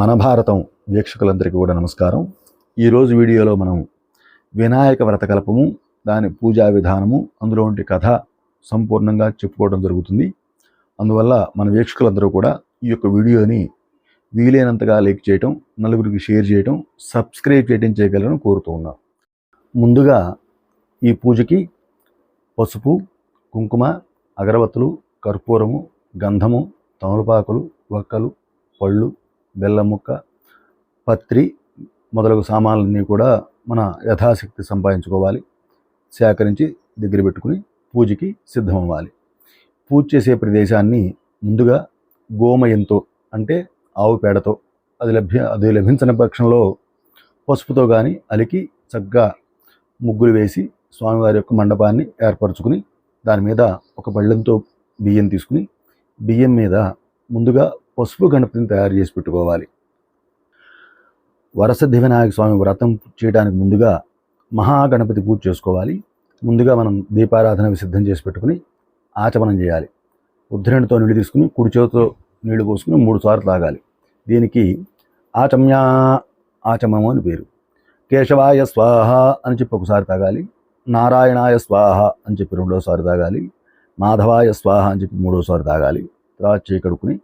మన భారతం వీక్షకులందరికీ కూడా నమస్కారం. ఈరోజు వీడియోలో మనం వినాయక వ్రతకల్పము, దాని పూజా విధానము, అందులో ఉండే కథ సంపూర్ణంగా చెప్పుకోవడం జరుగుతుంది. అందువల్ల మన వీక్షకులందరూ కూడా ఈ యొక్క వీడియోని వీలైనంతగా లైక్ చేయటం, నలుగురికి షేర్ చేయటం, సబ్స్క్రైబ్ చేయగలరని కోరుతూ ఉన్నాం. ముందుగా ఈ పూజకి పసుపు, కుంకుమ, అగరవత్తులు, కర్పూరము, గంధము, తమలపాకులు, వక్కలు, పళ్ళు, బెల్లం ముక్క, పత్రి మొదలగు సామాన్లన్నీ కూడా మన యథాశక్తి సంపాదించుకోవాలి. సేకరించి దగ్గర పెట్టుకుని పూజకి సిద్ధమవ్వాలి. పూజ చేసే ప్రదేశాన్ని ముందుగా గోమయంతో, అంటే ఆవు పేడతో, అది లభించని పక్షంలో పసుపుతో కానీ అలికి చక్కగా ముగ్గులు వేసి స్వామివారి యొక్క మండపాన్ని ఏర్పరచుకుని దాని మీద ఒక పళ్ళెంతో బియ్యం తీసుకుని బియ్యం మీద ముందుగా పసుపు గణపతిని తయారు చేసి పెట్టుకోవాలి. వరసిద్ధి వినాయక స్వామి వ్రతం చేయడానికి ముందుగా మహాగణపతి పూజ చేసుకోవాలి. ముందుగా మనం దీపారాధన సిద్ధం చేసి పెట్టుకుని ఆచమనం చేయాలి. ఉద్ధరణితో నీళ్ళు తీసుకుని కుడి చేతితో నీళ్లు పోసుకుని 3 సార్లు తాగాలి. దీనికి ఆచమనము అని పేరు. కేశవాయ స్వాహ అని చెప్పి ఒకసారి తాగాలి. నారాయణాయ స్వాహ అని చెప్పి 2వసారి తాగాలి. మాధవాయ స్వాహ అని చెప్పి 3వసారి తాగాలి. తర్వాత చేయి కడుక్కుని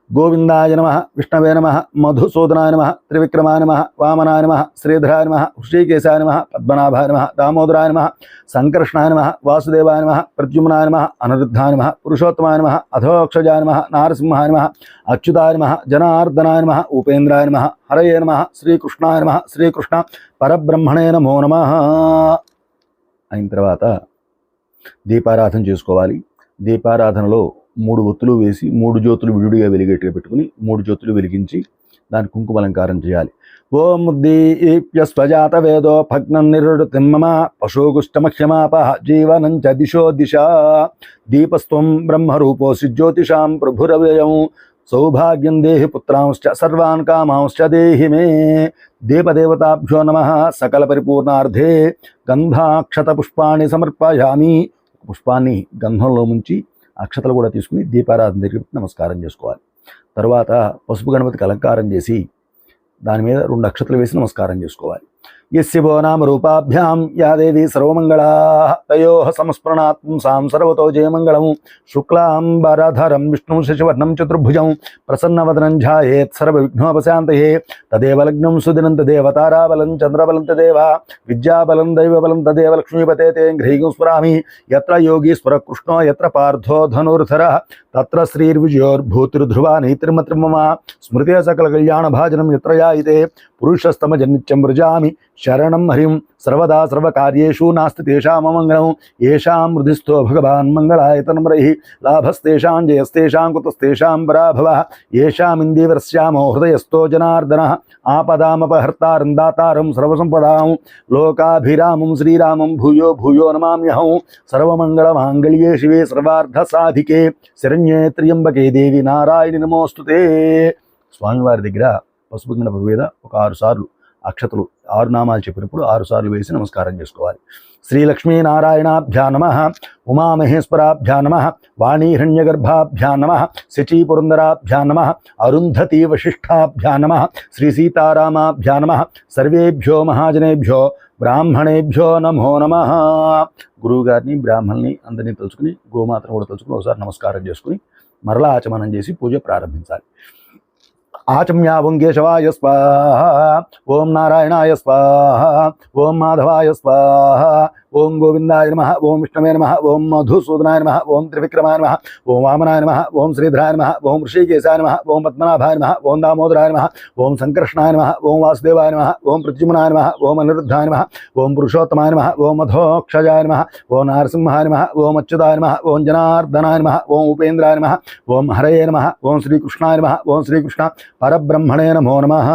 గోవిందాయ నమః, విష్ణవే నమః, మధుసూదనాయ నమః, త్రివిక్రమాయ నమః, వామనాయ నమః, శ్రీధరాయ నమః, హృషీకేశాయ నమః, పద్మనాభాయ నమః, దామోదరాయ నమః, సంకర్షణాయ నమః, వాసుదేవాయ నమః, ప్రద్యుమ్నాయ నమః, అనిరుద్ధాయ నమః, పురుషోత్తమాయ నమః, అధోక్షజాయ నమః, నారసింహాయ నమః, అచ్యుతాయ నమః, జనార్దనాయ నమః, ఉపేంద్రాయ నమః, హరయే నమః, శ్రీకృష్ణాయ నమః, శ్రీకృష్ణ పరబ్రహ్మణే నమో నమః అయిన తర్వాత దీపారాధన చేసుకోవాలి. దీపారాధనలో 3 ఒత్తులు వేసి 3 జ్యోతులు విడిగా వెలిగేట్టుగా పెట్టుకుని 3 జ్యోతులు వెలిగించి దాని కుంకుమ అలంకారం చేయాలి. ఓం దీప్యస్వజాత వేదో భగ్నం నిరుతిమ్మమ పశోగుష్టమక్షమాప జీవనం చ దిశో దిశ దీపస్త్వం బ్రహ్మరూపోసి జ్యోతిషాం ప్రభురవ్యయం సౌభాగ్యం దేహి పుత్రాంశ్చ సర్వాన్ కామాంశ్చ దేహి మే. దేవదేవతాభ్యో నమః. సకల పరిపూర్ణార్థే గంధాక్షత పుష్పాన్ని సమర్పయామి. పుష్పాన్ని గంధంలో ముంచి అక్షతలు కూడా తీసుకుని దీపారాధన దగ్గర నమస్కారం చేసుకోవాలి. తర్వాత పసుపు గణపతికి అలంకారం చేసి దాని మీద 2 అక్షతలు వేసి నమస్కారం చేసుకోవాలి. యస్యవో నామ రూపాభ్యాం యా దేవి సర్వమంగళా తయోః సంస్మరణాత్మం సాం సర్వతో జయమంగళం. శుక్లాంబరధరం విష్ణుం శశివర్ణం చతుర్భుజం ప్రసన్నవదనం ధ్యాయేత్ సర్వవిఘ్నోపశాంతయే. తదేవ లగ్నం సుదినం తదేవ తారాబలం చంద్రబలం తదేవ విద్యాబలం దైవబలం తదేవ లక్ష్మీపతే తే గృహీం స్మరామి. యత్ర యోగీశ్వర కృష్ణో యత్ర పార్థో ధనుర్ధరః తత్ర శ్రీర్విజయోర్భూతిర్ధ్రువా నైతిర్మత్రిమమ. స్మృతే సకల కళ్యాణ భాజనం యత్ర యాయితే పురుషస్తమజన్నిత్యం వృజామి శరణం హరిం. సర్వదా సర్వకార్యేషు నాస్తి తేషాం అమంగళం. ఏషాం హృదిస్థో భగవాన్ మంగళాయతనమ్రైః లాభస్తేషాం జయస్తేషాం కుతస్తేషాం పరాభవః. ఏషాం ఇందీవరస్యామో హృదయస్థో జనార్దనః ఆపదామపహర్తారం దాతారం సర్వసంపదాం లోకాభిరామం శ్రీరామం భూయో భూయో నమామ్యహం. సర్వమంగళమాంగళ్యే శివే సర్వార్థసాధికే శరణ్యే త్ర్యంబకే దేవి నారాయణి నమోస్తుతే. స్వామివారి దగ్గర పసుపు గణపతి మీద ఒక 6 సార్లు అక్షతలు 6 నామాలు చెప్పినప్పుడు 6 సార్లు వేసి నమస్కారం చేసుకోవాలి. శ్రీలక్ష్మీనారాయణాభ్యా నమః. ఉమామహేశ్వరాభ్యా నమః. వాణీహిరణ్యగర్భాభ్యా నమః. శచీపురందరాభ్యా నమః. అరుంధతీ వశిష్ఠాభ్యా నమః. శ్రీ సీతారామాభ్యా నమః. సర్వేభ్యో మహాజనేభ్యో బ్రాహ్మణేభ్యో నమో నమః. గురువుగారిని, బ్రాహ్మణుల్ని అందరినీ తలుచుకుని గోమాతను కూడా తలుచుకుని ఒకసారి నమస్కారం చేసుకుని మరలా ఆచమనం చేసి పూజ ప్రారంభించాలి. ఆచమ్యా ఓం కేశవాయ స్వాహ, ఓం నారాయణాయ స్వాహ, ఓం మాధవాయ స్వాహ, ఓం గోవిందాయ నమః, ఓం విష్ణవే నమః, ఓం మధుసూదనాయ నమః, ఓం త్రివిక్రమాయ నమః, ఓం వామనాయ నమః, ఓం శ్రీధరాయ నమః, ఓం హృషీకేశాయ నమః, ఓం పద్మనాభాయ నమః, ఓం దామోదరాయ నమః, ఓం సంకర్షణాయ నమః, ఓం వాసుదేవాయ నమః, ఓం ప్రద్యుమ్నాయ నమః, ఓం అనిరుద్ధాయ నమః, ఓం పురుషోత్తమాయ నమః, ఓం అధోక్షజాయ నమః, ఓం నారసింహాయ నమః, ఓం అచ్యుతాయ నమః, ఓం జనార్దనాయ నమః, ఓం ఉపేంద్రాయ నమః, ఓం హరయే నమః, ఓం శ్రీకృష్ణాయ నమః, ఓం శ్రీకృష్ణ పరబ్రహ్మణే నమో నమః.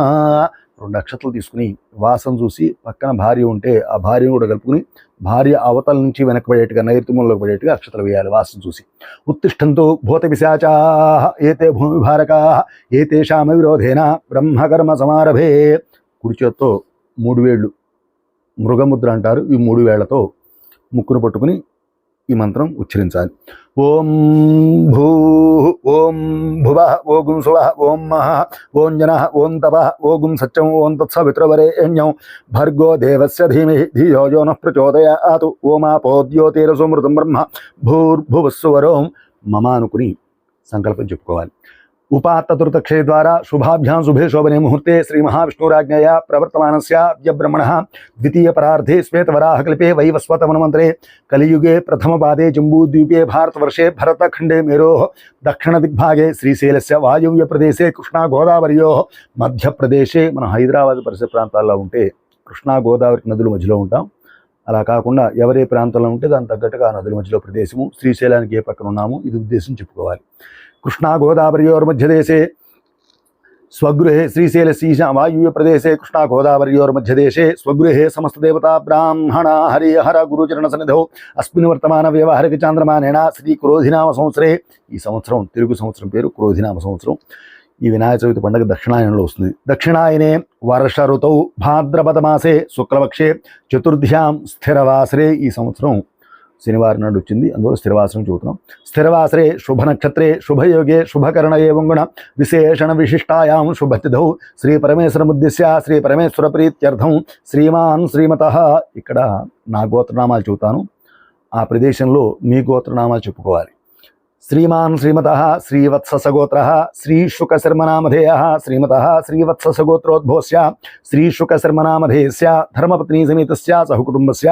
2 అక్షతలు తీసుకుని వాసం చూసి పక్కన భార్య ఉంటే ఆ భార్యను కూడా కలుపుకుని భార్య అవతల నుంచి వెనక్కి పడేట్టుగా నైరుతిమూలకు పడేట్టుగా అక్షతలు వేయాలి వాసం చూసి. ఉత్తిష్టంతు భూత పిశాచాః ఏతే భూమిభారకాః ఏతేషామ విరోధేన బ్రహ్మకర్మ సమారభే. కుడి చేత్తో 3 వేళ్ళు మృగముద్ర అంటారు. ఈ 3 వేళ్లతో ముక్కును పట్టుకుని ఈ మంత్రం ఉచ్చరించాలి. ఓం భూ ఓం భువ ఓగుం శువ ఓం మహ ఓం జన ఓం తప ఓగుం సత్యం ఓం తత్సవితృవరేణ్యం భర్గో దేవస్య ధీమహి ధియో యో నః ప్రచోదయాతు ఓమాపో ద్యోతిరసోమృతం బ్రహ్మ భూర్భువస్సువరోం మమ అనుకుని సంకల్పం చెప్పుకోవాలి. ఉపాత్తతుర్తక్షయ ద్వారా శుభాభ్యాం శుభే శోభనే ముహూర్తే శ్రీ మహావిష్ణురాజ్ఞయా ప్రవర్తమానస్య అద్య బ్రహ్మణః ద్వితీయ పరార్ధే శ్వేతవరాహకల్పే వైవస్వతమన్వంతరే కలియుగే ప్రథమపాదే జంబూద్వీపే భారతవర్షే భరతఖండే మేరోః దక్షిణదిగ్భాగే శ్రీశైలస్య వాయువ్య ప్రదేశే కృష్ణా గోదావర్యోః మధ్యప్రదేశే మన హైదరాబాద్ పరిసర ప్రాంతాల్లో ఉంటే కృష్ణా గోదావరి నదుల మధ్యలో ఉంటాం. అలా కాకుండా ఎవరే ప్రాంతంలో ఉంటే దాని తగ్గట్టుగా ఆ నదుల మధ్యలో ప్రదేశము, శ్రీశైలానికి ఏ పక్కన ఉన్నాము ఇది ఉద్దేశం చెప్పుకోవాలి. కృష్ణా గోదావర్యోర్మధ్యదేశే స్వగృహే శ్రీశైలశీశ వాయువ్య ప్రదేశే కృష్ణా గోదావర్యోర్మధ్యదేశే స్వగృహే సమస్తదేవతా బ్రాహ్మణ హరి హర గురుచరణ సన్నిధౌ అస్మిన్ వర్తమాన వ్యవహారిక చాంద్రమానేన శ్రీ క్రోధినామ సంవత్సరే. ఈ సంవత్సరం తెలుగు సంవత్సరం పేరు క్రోధినామ సంవత్సరం. ఈ వినాయక చవితి పండుగ దక్షిణాయనంలో వస్తుంది. దక్షిణాయనే వర్ష ఋతౌ భాద్రపద మాసే శుక్లపక్షే చతుర్థ్యాం స్థిరవాసరే. ఈ సంవత్సరం శనివారం నాడు వచ్చింది, అందువల్ల స్థిరవాసరం చూస్తున్నాం. స్థిరవాసరే శుభ నక్షత్రే శుభయోగే శుభకరణ ఏవంగుణ విశేషణ విశిష్టాయాం శుభతిథౌ శ్రీ పరమేశ్వరముద్దేశ్య శ్రీ పరమేశ్వర ప్రీత్యర్థం శ్రీమాన్ శ్రీమతః. ఇక్కడ నా గోత్రనామాలు చెబుతాను, ఆ ప్రదేశంలో మీ గోత్రనామాలు చెప్పుకోవాలి. శ్రీమాన్ శ్రీమతః శ్రీవత్ససగోత్రః శ్రీశుకశర్మనామధేయః శ్రీమతః శ్రీవత్ససగోత్రోద్భవస్య శ్రీశుకశర్మనామధేయస్య ధర్మపత్నీ సమేతస్య సహకుటుంబస్య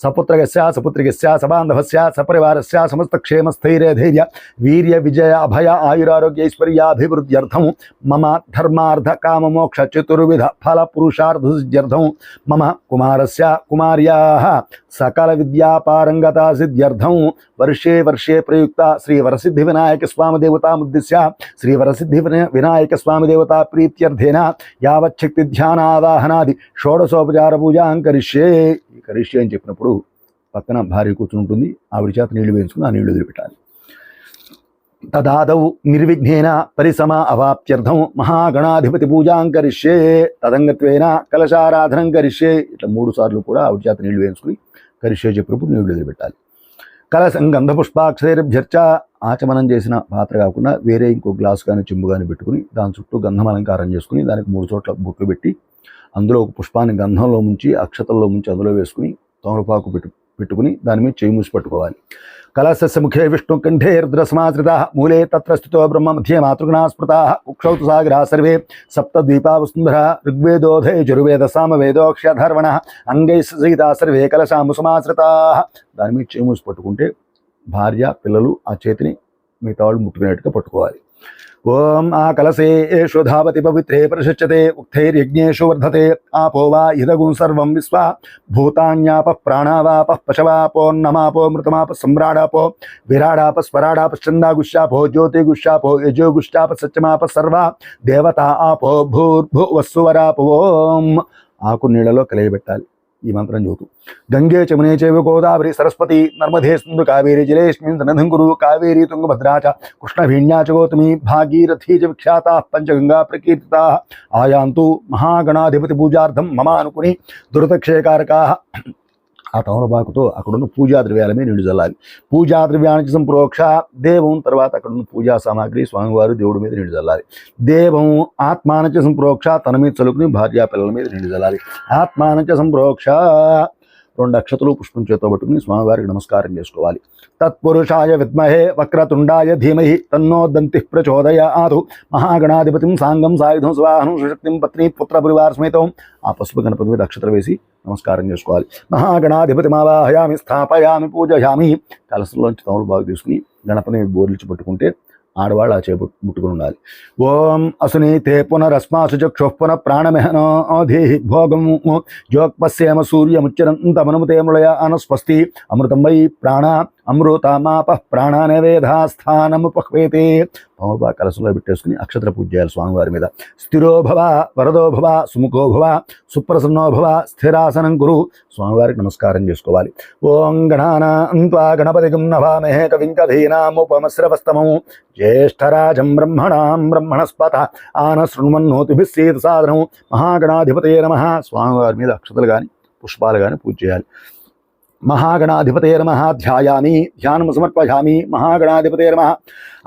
సపుత్రకస్య సపుత్రికస్య సబాంధవస్య సపరివారస్య సమస్తక్షేమస్థైర్యధైర్య వీర్య విజయ అభయ ఆయురారోగ్యైశ్వర్యాభివృద్ధ్యర్థం మమ ధర్మార్థ కామమోక్ష చతుర్విధ ఫల పురుషార్థసిద్ధ్యర్థం మమ కుమారస్య కుమార్యాః సకల విద్యాపారంగతా సిద్ధ్యర్థం వర్షే వర్షే ప్రయుక్త శ్రీ వరసిద్ధి వినాయక స్వామి దేవతాముద్దిశ్య శ్రీ వరసిద్ధి వినాయక స్వామి దేవతా ప్రీత్యర్థేన యావచ్చక్తి ధ్యానావాహనాది షోడశోపచార పూజాం కరిష్యే. ఈ కరిష్యే అని చెప్పినప్పుడు పక్కన భార్య కూర్చుంటుంది, ఆవిడ చేత నీళ్లు వేయించుకుని ఆ నీళ్లు వదిలిపెట్టాలి. తదాదౌ నిర్విఘ్నేన పరిసమ అవాప్త్యర్థం మహాగణాధిపతి పూజాం కరిష్యే తదంగత్వేన కలశారాధనం కరిష్యే. ఇట్లా 3 సార్లు కూడా ఆవిడ చేత నీళ్లు వేయించుకుని కరిష్యే చెప్పినప్పుడు నీళ్లు వదిలిపెట్టాలి. కలశం గంధపుష్పాక్షరైర్భ్యర్చ. ఆచమనం చేసిన పాత్ర కాకుండా వేరే ఇంకో గ్లాసు కానీ చెంబు కానీ పెట్టుకుని దాని చుట్టూ గంధం అలంకారం చేసుకుని దానికి 3 చోట్ల బొట్లు పెట్టి అందులో ఒక పుష్పాన్ని గంధంలో ముంచి అక్షతల్లో ముంచి అందులో వేసుకుని తమలపాకు పెట్టుకుని దాని మీద చేయి మూసి పట్టుకోవాలి. కలశస్య ముఖే విష్ణు కంఠేర్ద్రసమాశ్రితా మూలే తత్ర స్థితో బ్రహ్మ మధ్యే మాతృగుణా స్మృతా కుక్షౌతు సాగరా సర్వే సప్తద్వీపా వసుంధరా ఋగ్వేదోధే జుర్వేద సామవేదోక్షధర్వణ అంగై సహితా సర్వే కలశాము సమాశ్రితా. దాని మీద చేయి మూసి పట్టుకుంటే భార్య పిల్లలు ఆ చేతిని మిగతా వాళ్ళు ముట్టుకునేట్టుగా పట్టుకోవాలి. ఓం ఆ కలసే ఏషు ధావతి పవిత్రే ప్రశస్యతే ఉక్తైర్యజ్ఞేషు వర్ధతే ఆపో వా ఇదగుం సర్వం విశ్వా భూతాన్యాప ప్రాణావాప పశవాపోన్నమాపో మృతమాప సమ్రాడాపో విరాడాప స్వరాడాప ఛందాగుష్యాపో జ్యోతిగుష్యాపో యజోగుష్యాప సత్యమాప సర్వ దేవతా ఆపో భూర్భువస్సువరాపో. ఓం ఆకు నీళ్ళలో కలియబెట్టాలి. ఈ మంత్రం చదువుతూ గంగే చమునే చైవ గోదావరి సరస్వతి నర్మదే సింధు కావేరి జలేస్మిన్ సన్నిధిం కురు కావేరి తుంగభద్రా చ కృష్ణవేణ్యా చ గౌతమి భాగీరథీ చ విఖ్యాతా పంచగంగా ప్రకీర్తితా ఆయాంతు మహాగణాధిపతి పూజార్థం మమ అనుకుని దురతక్షయకారకా. ఆ తమలపాకుతో అక్కడున్న పూజా ద్రవ్యాల మీద నీళ్లు చల్లాలి. పూజా ద్రవ్యానికి సంప్రోక్ష దేవం. తర్వాత అక్కడున్న పూజా సామాగ్రి స్వామివారు దేవుడి మీద నీళ్లు చల్లాలి. దేవం ఆత్మానచ సంప్రోక్ష తన మీద చలుకుని భార్యా పిల్లల మీద నీళ్లు చల్లాలి. ఆత్మానచ సంప్రోక్ష 2 అక్షతలు పుష్పం చేతో పట్టుకుని స్వామివారికి నమస్కారం చేసుకోవాలి. తత్పురుషాయ విద్మహే వక్రతుండాయ ధీమహి తన్నో దంతిః ప్రచోదయాత్. మహాగణాధిపతిం సాంగం సాయుధం స్వాహనం సుశక్తిం పత్ని పుత్ర పరివార సమేతం. ఆ పసుపు గణపతి మీద అక్షతలు వేసి నమస్కారం చేసుకోవాలి. మహాగణాధిపతిమావాహయామి స్థాపయామి పూజయామి. కలసంలోంచి తమలపాకు తీసుకుని గణపతిని బోర్లిచి పట్టుకుంటే ఆడవాళ్ళు ఆ చేపు ముట్టుకుని ఉండాలి. ఓం అసునీతే పునరస్మాసు చక్షు పునః ప్రాణమహనోధి భోగం జోక్పశ్యేమ సూర్యముచ్చరంతమనుమతే మృళయ అనస్వస్తి అమృతం వై ప్రాణ అమృతమాప ప్రాణనవేధాస్థానముపహ్వేతే. తమలపాకు కలసంలో పెట్టేసుకుని అక్షత్ర పూజ చేయాలి స్వామివారి మీద. స్థిరో భవ వరదో భవ సుముఖో భవ సుప్రసన్నో భవ స్థిరాసనం కురు. స్వామివారికి నమస్కారం చేసుకోవాలి. ఓం గణానాన్త్వా గణపతిగం నవామహే కవిం కవీనాముపమశ్రవస్తమం జ్యేష్ఠరాజం బ్రహ్మణాం బ్రహ్మణస్పత ఆన శృణ్వన్నోతిభిः సేతు సాధనం. మహాగణాధిపతయే నమః. స్వామివారి మీద అక్షతలు కానీ పుష్పాలు కానీ పూజ చేయాలి. महागणाधिपतये नमः ध्यायामि ध्यानं समर्पयामि महागणाधिपतये नमः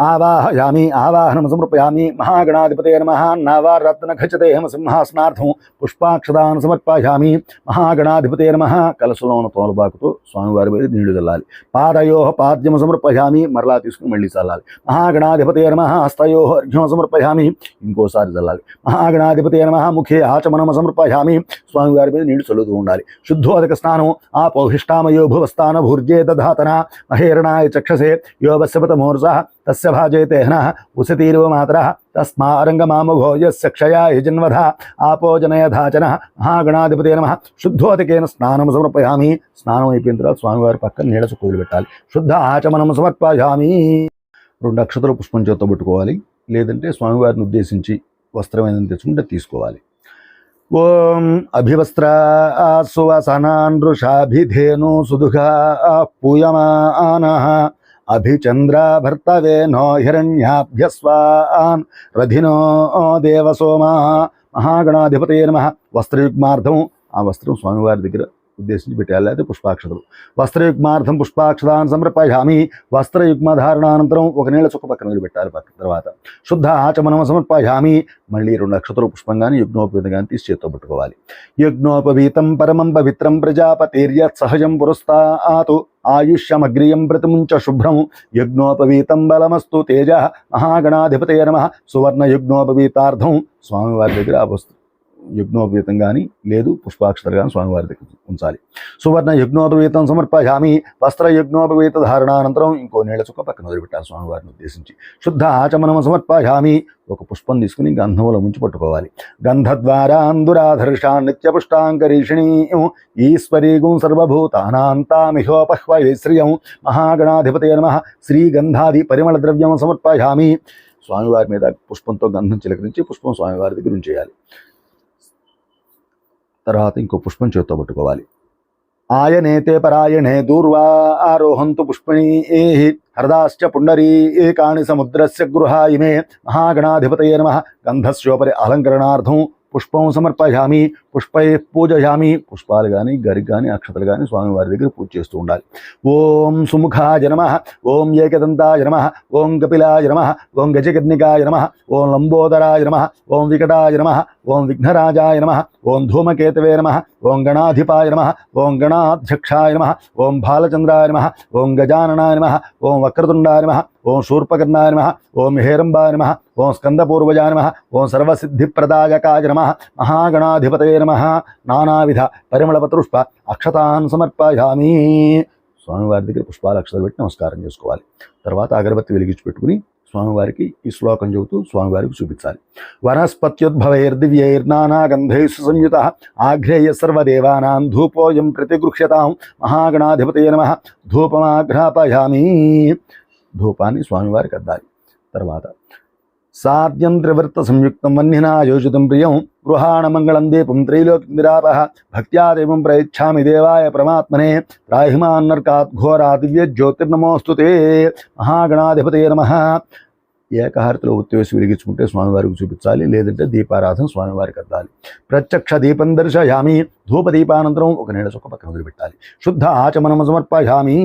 आवाहयामि आवाहनं समर्पयामि महागणाधिपतये नमः नवरत्नखचितेहं सिंहासनार्थं पुष्पाक्षदानं समर्पयामि महागणाधिपतये नमः కలశంలో తోలబాకుతో స్వామివారి మీద నీళ్లు చల్లాలి పాదయోః పాద్యం సమర్పయామి మరలా తీసుకుని మళ్ళీ చల్లాలి మహాగణాధిపతये నమః హస్తయోః అర్ఘ్యం సమర్పయామి ఇంకోసారి చల్లాలి మహాగణాధిపతये నమః ముఖే ఆచమనం సమర్పయామి స్వామివారి మీద నీళ్లు చల్లుతూ ఉండాలి శుద్ధోదక స్నానం ఆపోహిష్టామయో భువస్థాన భూర్జే దధాతన మహేరణాయ చక్షసే యోవస్యపతమోర్సః తస్య భాజయతే హనః ఉసతీర్వ మాతరః తస్మారంగమామభోజస్య క్షయాయ జన్మధ ఆపోజనయధాచన మహాగణాధిపతये నమః శుద్ధోదకేన స్నానం సమర్పయామి స్నానం అయిపోయిన తర్వాత స్వామివారి పక్కన నీళ్ళ చుక్కలు పెట్టాలి శుద్ధ ఆచమనం సమర్పయామి 2 అక్షతలు పుష్పం చేత్తో పెట్టుకోవాలి లేదంటే స్వామివారిని ఉద్దేశించి వస్త్రం ఏదైనా తెచ్చుకుంటే తీసుకోవాలి ఓం అభివస్త్ర సువసనాన్ వృషాభిధేను సుదుఘా పూయమానః అభిచంద్ర భర్తవే నో హిరణ్యాభ్యస్వాన్ రధినో దేవసోమా మహాగణాధిపతये నమః వస్త్రయుగ్మార్థం ఆ వస్త్రం స్వామివారి దగ్గర ఉద్దేశించి పెట్టాలి అయితే పుష్పాక్షతలు వస్త్రయుగ్మార్థం పుష్పాక్షతాన్ని సమర్పయామి వస్త్రయుగ్మధారణానంతరం ఒక నీళ్ళ చుక్క పక్కన పెట్టాలి తర్వాత శుద్ధ ఆచమనం సమర్పయామి మళ్ళీ 2 అక్షతలు పుష్పం కానీ యజ్ఞోపవీతం కానీ తీసి చేత్తో పట్టుకోవాలి యజ్ఞోపవీతం పరమం పవిత్రం ప్రజాపతిర్యత్ సహజం పురస్తాతు ఆయుష్యమగ్రియం ప్రతిముంచ శుభ్రం యజ్ఞోపవీతం బలమస్తు తేజ మహాగణాధిపతये నమః సువర్ణ యజ్ఞోపవీతార్థం స్వామివారి దగ్గర ఆ వస్తు యజ్ఞోపవీతం కానీ లేదు పుష్పాక్షతలు కానీ స్వామివారి దగ్గర ఉంచాలి సువర్ణ యజ్ఞోపవీతం సమర్పయామి వస్త్ర యజ్ఞోపవీత ధారణానంతరం ఇంకో నీళ్ళ చుక్క పక్కన వదిలిపెట్టాలి స్వామివారిని ఉద్దేశించి శుద్ధ ఆచమనం సమర్పయామి ఒక పుష్పం తీసుకుని గంధంలో ముంచి పట్టుకోవాలి గంధద్వారాందురాధర్షాన్ నిత్యపుష్టాంకరీషిణీ ఈశ్వరీగుం సర్వభూతానాంతామిహోపహ్వయే శ్రియం మహాగణాధిపతये నమః శ్రీగంధాది పరిమళ ద్రవ్యం సమర్పయామి స్వామివారి మీద పుష్పంతో గంధం చిలకరించి పుష్పం స్వామివారి దగ్గర ఉంచేయాలి తర్వాత ఇంకో పుష్పం చేత్తో పట్టుకోవాలి ఆయనేతే పరాయణే దూర్వా ఆరోహంతు పుష్పణీ హరదాశ్చ పుండరీకాణి సముద్రస్య గృహా ఇమే మహాగణాధిపతये నమః గంధస్యోపరి అలంకరణార్థం పుష్పం సమర్పయామి పుష్పై పూజయామి పుష్పాలు కానీ గరికి కానీ అక్షతలు కానీ స్వామివారి దగ్గర పూజ చేస్తూ ఉండాలి ఓం సుముఖాయ నమః ఓం ఏకదంతాయ నమః ఓం కపిలాయ నమః ఓం గజకర్ణికాయ నమః ఓం లంబోదరాయ నమః ఓం వికటాయ నమః ఓం విఘ్నరాజాయ నమః ఓం ధూమకేతవే నమః ఓం గణాధిపాయ నమః ఓం గణాధ్యక్షాయ నమః ఓం బాలచంద్రాయ నమః ఓం గజాననాయ నమః ఓం వక్రతుండాయ నమః ఓం శూర్పకర్ణాయ నమః ఓం హేరంబాయ నమః ఓం స్కందపూర్వజాయ నమః ఓం సర్వసిద్ధిప్రదాయకాయ నమః మహాగణాధిపతये నమః నానావిధ పరిమళపత్రుష్ప అక్షతాన్ సమర్పయామి స్వామివారి దగ్గర పుష్పాల అక్షతలు పెట్టి నమస్కారం చేసుకోవాలి తర్వాత అగరబత్తి వెలిగించి పెట్టుకుని స్వామివారికి ఈ శ్లోకం చెబుతూ స్వామివారికి చూపించాలి వనస్పత్యుద్భవైర్దివ్యైర్నానాగంధైః సంయుతః ఆఘ్రేయ సర్వదేవానాం ధూపోయం ప్రతిగృహ్యతాం మహాగణాధిపతये నమః ధూపమాఘ్రాపయామి ధూపాన్ని స్వామివారికి అద్దాలి తర్వాత సాధ్యం త్రివృత్త సంయుక్తం వన్నినా యోజితం ప్రియం గృహాణ మంగళం దీపం త్రైలోక్యమిరాపః భక్త్యా దేవం ప్రయచ్ఛామి దేవాయ పరమాత్మనే త్రాహిమాన్నర్కాత్ ఘోరా దివ్య జ్యోతిర్నమోస్తు తే మహాగణాధిపతये నమః ఏకహారతిలో ఉత్తేసి వెలిగించుకుంటే స్వామివారికి చూపించాలి లేదంటే దీపారాధన స్వామివారికి అద్దాలి ప్రత్యక్ష దీపం దర్శయామి ధూపదీపానంతరం ఒక నీళ్ళ చుక్క పక్కన వదిలిపెట్టాలి శుద్ధ ఆచమనం సమర్పయామి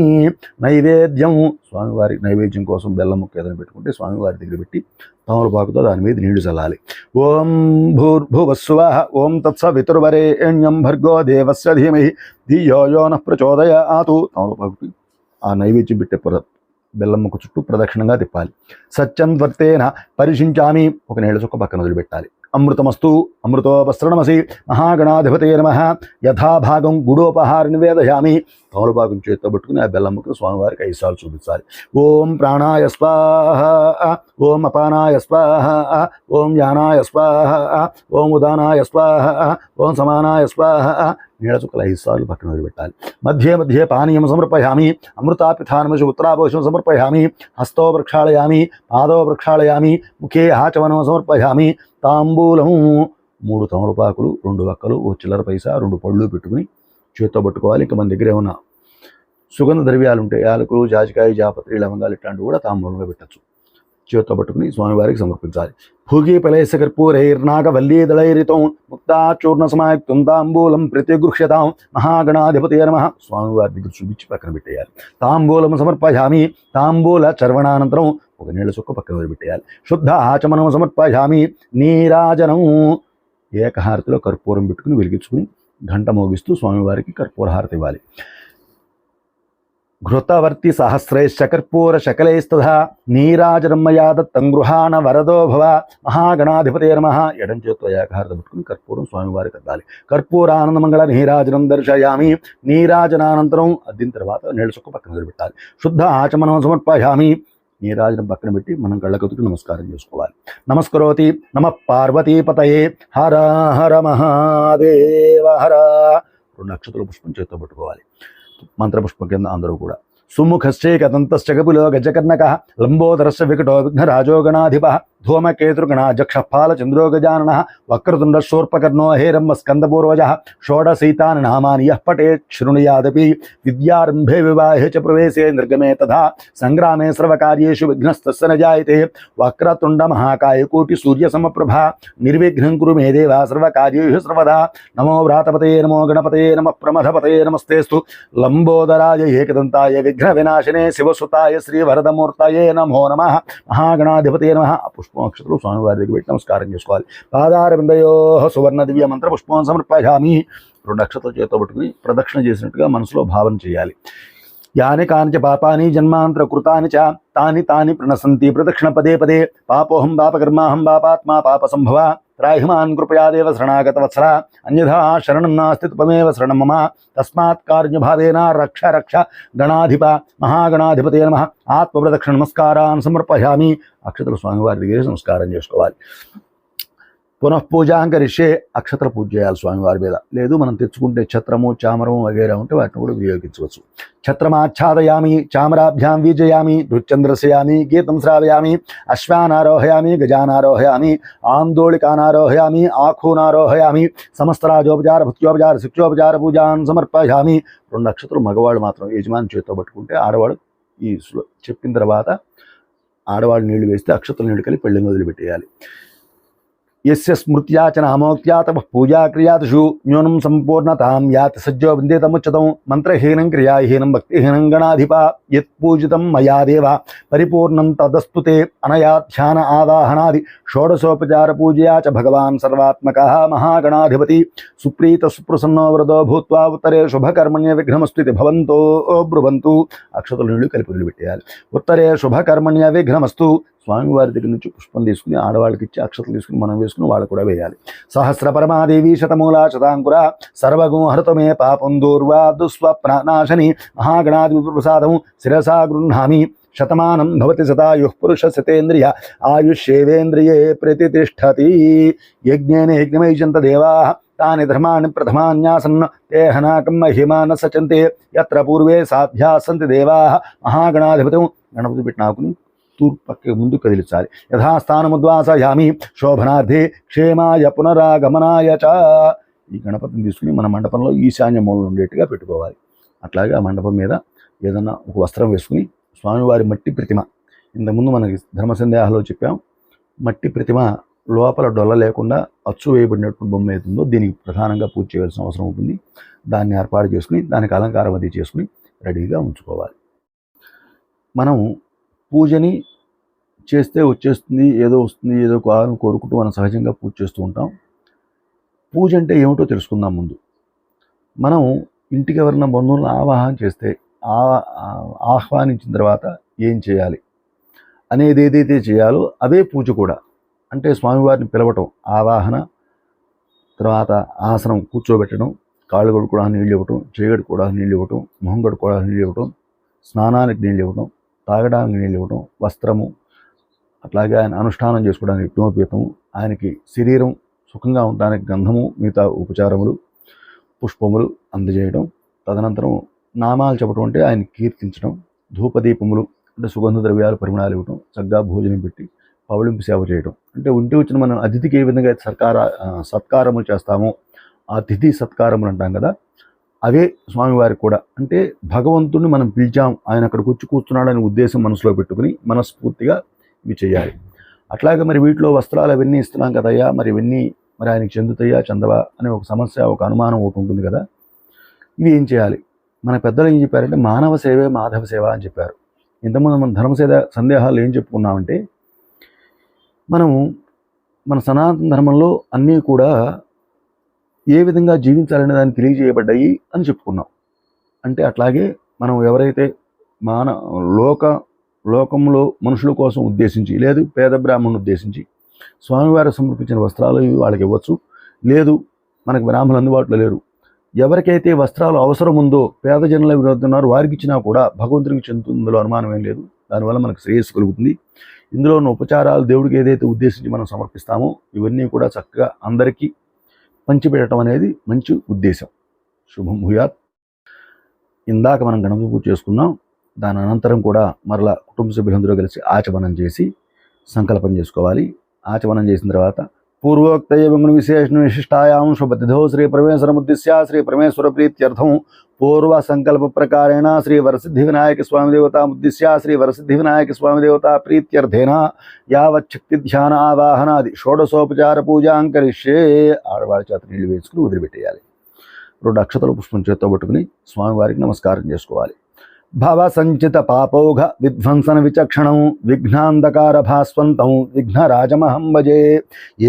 నైవేద్యం స్వామివారికి నైవేద్యం కోసం బెల్లం ముక్క ఏదైనా పెట్టుకుంటే స్వామివారి దగ్గర పెట్టి తమలపాకుతో దాని మీద నీళ్లు చల్లాలి ఓం భూర్భువస్సువః ఓం తత్సవితుర్వరేణ్యం భర్గో దేవస్య ధీమహి ధియో యో నః ప్రచోదయాతు తమలపాకు ఆ నైవేద్యం పెట్టే బెల్లం ముక్క చుట్టూ ప్రదక్షిణంగా తిప్పాలి సత్యంత్వర్తేన పరిశించామి ఒక నీళ్ళ చుక్క పక్కన వదిలిపెట్టాలి అమృతమస్తు అమృతోపస్రణమసి మహాగణాధిపతये నమః యథాభాగం గుడోపహార నివేదయామి తమలపాకం చేత్తో పట్టుకుని ఆ బెల్లం ముక్కను స్వామివారికి 5 సార్లు చూపించాలి ఓం ప్రాణాయ స్వాహ ఓం అపానాయ స్వాహ ఓం యానాయ స్వాహ ఓం ఉదానాయ స్వాహ ఓం సమానాయ స్వాహ నీళ్ళ చుక్కలు 5 సార్లు పక్కన వదిలిపెట్టాలి మధ్యే మధ్యే పానీయం సమర్పయామి అమృతాపిథానమసి ఉత్తరాభోషం సమర్పయామి హస్తో ప్రక్షాళయామి పాదో ప్రక్షాళయామి ముఖే ఆచమనం సమర్పయామి తాంబూలం 3 తమలపాకులు 2 వక్కలు ఓ చిల్లర పైసా 2 పళ్ళు పెట్టుకుని చేత్తో పట్టుకోవాలి ఇంకా మన దగ్గర ఏమన్నా సుగంధ ద్రవ్యాలు ఉంటాయి యాలకులు జాజికాయ జాపత్రి లవంగాలు ఇట్లాంటివి కూడా తాంబూలంలో పెట్టచ్చు చేతితో పట్టుకుని స్వామివారికి సమర్పించాలి. భూగీపలేశ కర్పూరైర్నాగవల్లీదళైరితం ముక్తాచూర్ణ సమాయుక్తం తాంబూలం ప్రతిగృహ్యతాం మహాగణాధిపతయ నమః. స్వామివారి దగ్గర చూపించి పక్కన పెట్టేయాలి. తాంబూలం సమర్పయామి. తాంబూల చర్వణానంతరం ఒక నీళ్ళ చుక్క పక్కన పెట్టేయాలి. శుద్ధ ఆచమనం సమర్పయామి. నీరాజనం ఏకహారతిలో కర్పూరం పెట్టుకుని వెలిగించుకుని గంట మోగిస్తూ స్వామివారికి కర్పూర హారతి ఇవ్వాలి. ఘృతవర్తి సహస్రైశ్చ కర్పూర శకలైస్తథా నీరాజనం మయా దత్తం గృహాణ వరదో భవ మహాగణాధిపతయ నమః. ఎడం చేతితో ఏకహారతి పెట్టుకుని కర్పూరం స్వామివారికి అద్దాలి. కర్పూరానందమంగళ నీరాజనం దర్శయామి. నీరాజనానంతరం అద్దిన తర్వాత నీళ్ళ చుక్క పక్కన పెట్టాలి. శుద్ధ ఆచమనం సమర్పయామి. నీరాజనం పక్కన పెట్టి మనం కళ్ళకతుకు నమస్కారం చేసుకోవాలి. నమస్కరోతి నమ పార్వతీపతయే హర హర మహాదేవ హర. 2 అక్షతల పుష్పం చేతితో పట్టుకోవాలి. మంత్రపుష్పం కింద అందరూ కూడా సుముఖశ్చేకదంతశ్చ కపిలో గజకర్ణక లంబోదరస్య వికటో విఘ్నరాజో గణాధిప ధూమకేతుర్గణాధ్యక్ష పాలచంద్రో గజానన వక్రతుండ శూర్పకర్ణో హేరంబ స్కందపూర్వజ షోడశైతాని నామాని యః పఠేత్ శృణుయాదపి విద్యారంభే వివాహే చ ప్రవేశే నిర్గమే తథా సంగ్రామే సర్వకార్యేషు విఘ్నస్తస్య న జాయతే వక్రతుండ మహాకాయ కోటి సూర్య సమప్రభ నిర్విఘ్నం కురు మే దేవ సర్వకార్యేషు సర్వదా. నమో వ్రాతపతయే నమో గణపతయే నమః ప్రమథపతయే నమస్తేస్తు లంబోదరాయ ఏకదంతాయ విఘ్న వినాశనే శివసుతాయ శ్రీ వరదమూర్తయే నమో నమః. మహాగణాధిపతయే నమః. పుష్పం అక్షతలు స్వామివారి దగ్గర పెట్టి నమస్కారం చేసుకోవాలి. పాదారవిందయో సువర్ణ దివ్య మంత్ర పుష్పం సమర్పయామి. 2 అక్షతలు చేతితో పట్టుకుని ప్రదక్షిణ చేసినట్టుగా మనసులో భావన చేయాలి. యాని కాని చ పాపాని జన్మాంతర కృతాని చ తాని తాని ప్రణసంతి ప్రదక్షిణ పదే పదే. పాపోహం పాపకర్మాహం పాపాత్మా పాప సంభవ త్రాహిమాన్ కృపయాదేవ శరణాగత వత్సల అన్యథా శరణం నాస్తి త్వమేవ శరణం మమ. తస్మాత్ కార్యభావేన రక్ష రక్ష గణాధిప మహాగణాధిపతయ నమః. ఆత్మప్రదక్షిణ నమస్కారాన్ని సమర్పయామి. అక్షతలు స్వామివారి దగ్గర నమస్కారం చేసుకోవాలి. పునఃపూజాం కరిష్యే. అక్షతల పూజ చేయాలి స్వామివారి మీద. లేదు మనం తెచ్చుకుంటే ఛత్రము చామరము వగైరా ఉంటే వాటిని కూడా వినియోగించవచ్చు. ఛత్రమాచ్ఛాదయామి చామరాభ్యాం వీజయామి నృత్యంద్రశయామి గీతం శ్రావయామి అశ్వానారోహయామి గజానారోహయామి ఆందోళికానారోహయామి ఆఖూనారోహయామి సమస్తరాజోపచార భక్త్యోపచార శిక్షోపచార పూజాన్ సమర్పయామి. 2 అక్షతలు మగవాళ్ళు మాత్రం యజమాని చేతితో పట్టుకుంటే ఆడవాళ్ళు ఈ చెప్పిన తర్వాత ఆడవాళ్ళు నీళ్లు వేస్తే అక్షతలు నీళ్లు కలిపి పెళ్ళిని వదిలిపెట్టేయాలి. యస్య స్మృత్యాచన అమోక్త్యా తమ పూజా క్రియాదిషు న్యూనం సంపూర్ణతాం యాతి సజ్జో వందేతముచ్యతం. మంత్రహీనం క్రియాహీనం భక్తిహీనం గణాధిప యత్ పూజితం మయా దేవ పరిపూర్ణం తదస్తుతే. అనయా ధ్యాన ఆవాహనాది షోడశోపచార పూజయా చ భగవాన్ సర్వాత్మకః మహాగణాధిపతి సుప్రీత సుప్రసన్నో వరదో భూత్వా ఉత్తరే శుభకర్మణ్య విఘ్నమస్తు భవంతో బ్రువంతు. అక్షతలు నీళ్లు కలిపి వదిలిపెట్టేయాలి. ఉత్తరే శుభకర్మణ్య విఘ్నమస్తు. స్వామివారి దగ్గర నుంచి పుష్పం తీసుకుని ఆడవాళ్ళకి ఇచ్చి అక్షతలు తీసుకుని మనం వేసుకుని వాళ్ళు కూడా వేయాలి. సహస్ర పరమాదేవి శతమూలా శతాంకుర సర్వగుణ హృతమే పాపం దూర్వా దుస్వప్నాశని మహాగణాధిపతి ప్రసాదం శిరసా గృహ్ణామి. శతమానం భవతి శతాయుః పురుష శతేంద్రియ ఆయుష్యేవేంద్రియే ప్రతిష్టతి. యజ్ఞేన యజ్ఞమైజంత దేవాః తాని ధర్మాణి ప్రథమాన్యాసన్ తే హనాకం మహిమాన సచంతే యత్ర పూర్వే సాధ్యా సంతి దేవాః. మహాగణాధిపతం గణపతి పెట్టినాకుని తూర్పు పక్క ముందు కదిలించాలి. యథాస్థానముద్వాసయామి శోభనార్థే క్షేమాయ పునరాగమనాయ చ. ఈ గణపతిని తీసుకుని మన మండపంలో ఈశాన్య మూలం ఉండేట్టుగా పెట్టుకోవాలి. అట్లాగే ఆ మండపం మీద ఏదన్నా ఒక వస్త్రం వేసుకుని స్వామివారి మట్టి ప్రతిమ, ఇంతకుముందు మనకి ధర్మసందేహాలో చెప్పాం, మట్టి ప్రతిమ లోపల డొల్ల లేకుండా అచ్చు వేయబడినటువంటి బొమ్మ అవుతుందో దీనికి ప్రధానంగా పూజ చేయాల్సిన అవసరం ఉంటుంది. దాన్ని ఏర్పాటు చేసుకుని దానికి అలంకారం అది చేసుకుని రెడీగా ఉంచుకోవాలి. మనం పూజని చేస్తే వచ్చేస్తుంది, ఏదో వస్తుంది, ఏదో కావాలని కోరుకుంటూ మనం సహజంగా పూజ చేస్తూ ఉంటాం. పూజ అంటే ఏమిటో తెలుసుకుందాం. ముందు మనం ఇంటికి ఎవరైనా బంధువులను ఆవాహన చేస్తే ఆహ్వానించిన తర్వాత ఏం చేయాలి అనేది ఏదైతే చేయాలో అదే పూజ కూడా. అంటే స్వామివారిని పిలవటం ఆవాహన, తర్వాత ఆసనం కూర్చోబెట్టడం, కాళ్ళు కడుక్కోవడానికి నీళ్ళు ఇవ్వటం, చేయగడుకోవడానికి నీళ్ళు ఇవ్వటం, మొహం కడుక్కోవడానికి నీళ్ళు ఇవ్వటం, స్నానానికి నీళ్ళు ఇవ్వటం, తాగడానికి నీళ్ళు ఇవ్వటం, వస్త్రము, అట్లాగే ఆయన అనుష్ఠానం చేసుకోవడానికి యజ్ఞోపేతము, ఆయనకి శరీరం సుఖంగా ఉండడానికి గంధము, మిగతా ఉపచారములు, పుష్పములు అందజేయడం, తదనంతరం నామాలు చెప్పడం అంటే ఆయన కీర్తించడం, ధూపదీపములు అంటే సుగంధ ద్రవ్యాలు పరిమళాలు ఇవ్వటం, చక్కగా భోజనం పెట్టి పవళింపు సేవ చేయడం. అంటే ఇంటి వచ్చిన మనం అతిథికి ఏ విధంగా సత్కారములు చేస్తామో అతిథి సత్కారములు అంటాం కదా, అవే స్వామివారికి కూడా. అంటే భగవంతుడిని మనం పిలిచాం, ఆయన అక్కడికి వచ్చి కూర్చున్నాడనే ఉద్దేశం మనసులో పెట్టుకుని మనస్ఫూర్తిగా ఇవి చేయాలి. అట్లాగే మరి వీటిలో వస్త్రాలు అవన్నీ ఇస్తున్నాం కదయ్యా, మరి ఇవన్నీ మరి ఆయనకి చెందుతాయా చెందవా అనే ఒక సమస్య, ఒక అనుమానం ఒకటి ఉంటుంది కదా. ఇవి ఏం చేయాలి? మన పెద్దలు ఏం చెప్పారంటే మానవ సేవే మాధవ సేవ అని చెప్పారు. ఇంతకుముందు మన ధర్మసేద సందేహాలు ఏం చెప్పుకున్నామంటే, మనము మన సనాతన ధర్మంలో అన్నీ కూడా ఏ విధంగా జీవించాలనే దాన్ని తెలియజేయబడ్డాయి అని చెప్పుకున్నాం. అంటే అట్లాగే మనం ఎవరైతే లోకంలో మనుషుల కోసం ఉద్దేశించి, లేదు పేద బ్రాహ్మణుని ఉద్దేశించి స్వామివారు సమర్పించిన వస్త్రాలు ఇవి వాళ్ళకి ఇవ్వచ్చు. లేదు మనకు బ్రాహ్మణులు అందుబాటులో లేరు, ఎవరికైతే వస్త్రాలు అవసరం ఉందో పేద జనులు విరుద్ధున్నారు వారికి ఇచ్చినా కూడా భగవంతుడికి చెందుతుందో అనుమానం ఏం లేదు. దానివల్ల మనకు శ్రేయస్సు కలుగుతుంది. ఇందులో ఉన్న ఉపచారాలు దేవుడికి ఏదైతే ఉద్దేశించి మనం సమర్పిస్తామో ఇవన్నీ కూడా చక్కగా అందరికీ పంచిపెట్టడం అనేది మంచి ఉద్దేశం. శుభం భూయాత్. ఇందాక మనం గణపతి పూజ చేసుకున్నాం. దాని అనంతరం కూడా మరలా కుటుంబ సభ్యులందరూ కలిసి ఆచమనం చేసి సంకల్పం చేసుకోవాలి. ఆచమనం చేసిన తర్వాత పూర్వోక్త విశేషణ విశిష్టాయాం శుభతిథో శ్రీ పరమేశ్వరముద్దిశ్య శ్రీ పరమేశ్వర ప్రీత్యర్థం పూర్వ సంకల్ప ప్రకారేణ శ్రీ వరసిద్ధి వినాయక స్వామి దేవతాముద్దిశ్య శ్రీ వరసిద్ధి వినాయక స్వామి దేవతా ప్రీత్యర్థేన యావచ్చక్తి ధ్యాన ఆవాహనాది షోడశోపచార పూజాం కరిష్యే. ఆడవాళ్ళ చేత నీళ్లు వేసుకుని వదిలిపెట్టేయాలి. 2 అక్షతల పుష్పం చేత్తో పట్టుకుని స్వామివారికి నమస్కారం చేసుకోవాలి. భవ సంచిత పాపౌఘ విధ్వంసన విచక్షణం విఘ్నాంధకార భాస్వంతం విఘ్నరాజమహం భజే.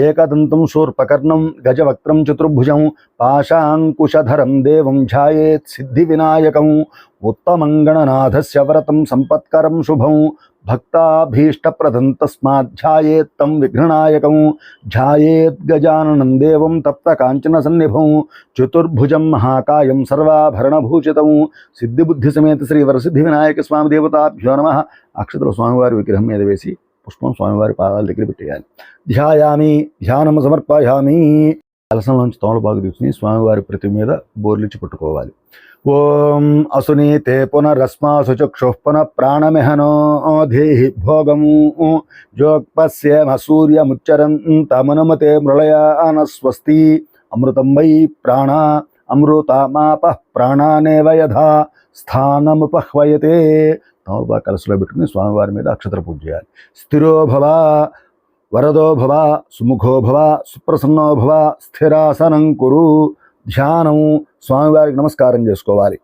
ఏకదంతం శూర్పకర్ణం గజవక్త్రం చతుర్భుజం పాశాంకుశధరం దేవం ధ్యాయేత్ సిద్ధి వినాయకం. ఉత్తమంగణనాథస్య వరతం సంపత్కరం శుభం భక్తాభీష్టప్రదం తస్మాధ్యాయేత్ తం విఘ్ననాయకం. ధ్యాయేత్ గజాననం దేవం తప్త కాంచన సన్నిభం చతుర్భుజం మహాకాయం సర్వాభరణభూషితం. సిద్ధిబుద్ధి సమేత శ్రీ వరసిద్ధి వినాయక స్వామి దేవతాభ్యో నమః. అక్షతలు స్వామివారి విగ్రహం మీద వేసి పుష్పం స్వామివారి పాదాల దగ్గర పెట్టేయాలి. ధ్యాయామి, ధ్యానం సమర్పయామి. కలసంలోంచి తమలపాకు తీసుకుని స్వామివారి ప్రతి మీద బోర్లిచ్చి పట్టుకోవాలి. ఓం అసునీతే పునరస్మాసు చక్షుః పునః ప్రాణమిహనో ధేహి భోగము జోక్పశ్యేమ సూర్యముచ్చరంతమనుమతే మృళయాన స్వస్తి. అమృతం వై ప్రాణ అమృతమాపః ప్రాణానేవ యథా స్థానముపహ్వయతే. తమలపాకు కలసలో పెట్టుకుని స్వామివారి మీద అక్షతర పూజ చేయాలి. స్థిరో భవ వరదో భవ సుముఖో భవ సుప్రసన్నో భవ స్థిరాసనం కురు. ధ్యానం స్వామివారికి నమస్కారం చేసుకోవాలి.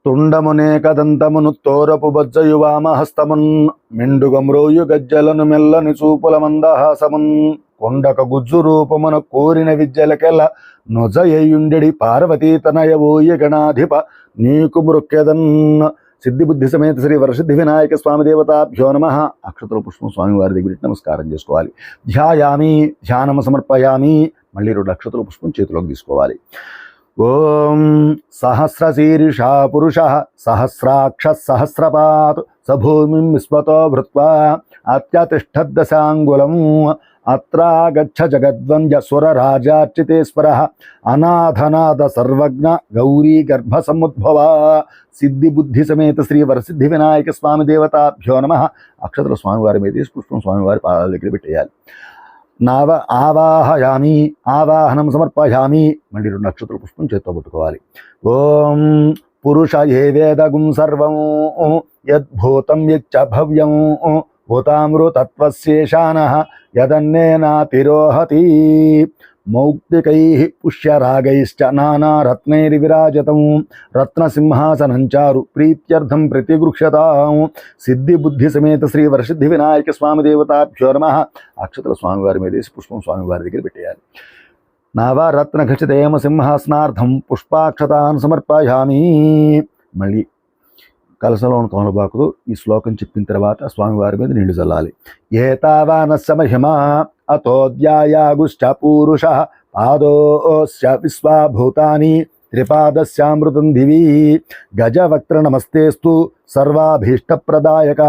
తుండమునేకదంతమును తోరపు బజ్జయువామహస్తమున్ మెండుగమ్రోయు గజ్జలను మెల్లని చూపుల మందహాసమున్ కొండక గుజ్జు రూపమున కోరిన విద్యలకెల్ల నొజయుండెడి పార్వతీ తనయవోయ గణాధిప నీకు మృక్యదన్. సిద్ధిబుద్ధి సమేత శ్రీ వరసిద్ధి వినాయక స్వామి దేవతాభ్యో నమః. అక్షతల పుష్పం స్వామివారి దగ్గర నమస్కారం చేసుకోవాలి. ధ్యాయామి, ధ్యానం సమర్పయామి. మళ్ళీ 2 అక్షతల పుష్పం చేతిలోకి తీసుకోవాలి. ఓం సహస్రశీర్షా పురుష సహస్రాక్ష సహస్రపాత్ సభూమిం విస్మతో భృత్వా అత్యతిష్ఠద్దశాంగులం అత్రాగచ్చ జగద్వంద్య సురరాజార్చితేశ్వర అనాథనాథ సర్వజ్ఞ గౌరీ గర్భ సముద్భవ. సిద్ధిబుద్ధి సమేత శ్రీ వరసిద్ధి వినాయక స్వామి దేవతాభ్యో నమః. అక్షతల స్వామివారి మీద పుష్పం స్వామివారి పాదాల దగ్గర పెట్టేయాలి. ఆవాహయామి, ఆవాహనం సమర్పయామి. మళ్ళీ 2 అక్షతల పుష్పం చేత్తో పట్టుకోవాలి. ఓం పురుష ఏ వేదగుం సర్వం యద్భూతం యచ్చ భవ్యం భూతామృతత్వశేషానః యదన్నేనాతిరోహతి. మౌక్తికైః పుష్యరాగైశ్చ నానారత్నైర్విరాజితం రత్నసింహాసనంచారు ప్రీత్యర్థం ప్రతిగృహ్యతాం. సిద్ధిబుద్ధి సమేత శ్రీ వరసిద్ధి వినాయక స్వామి దేవతాభ్యో నమః. అక్షతల స్వామివారి మీద పుష్పం స్వామివారి దగ్గర పెట్టేయాలి. నవరత్నఖచితేమ సింహాసనార్థం పుష్పాక్షతాన్ సమర్పయామి. మళ్ళీ కలసలోని తమలపాకుతో ఈ శ్లోకం చెప్పిన తర్వాత స్వామివారి మీద నీళ్లు చల్లాలి. ఏతావానస్య మహిమా అతోద్యాయాగుశ్చ పూరుష పాదోస్య విశ్వాభూతాని త్రిపాదస్యామృతం దివి. గజవక్త్ర నమస్తేస్తు సర్వాభీష్టప్రదాయక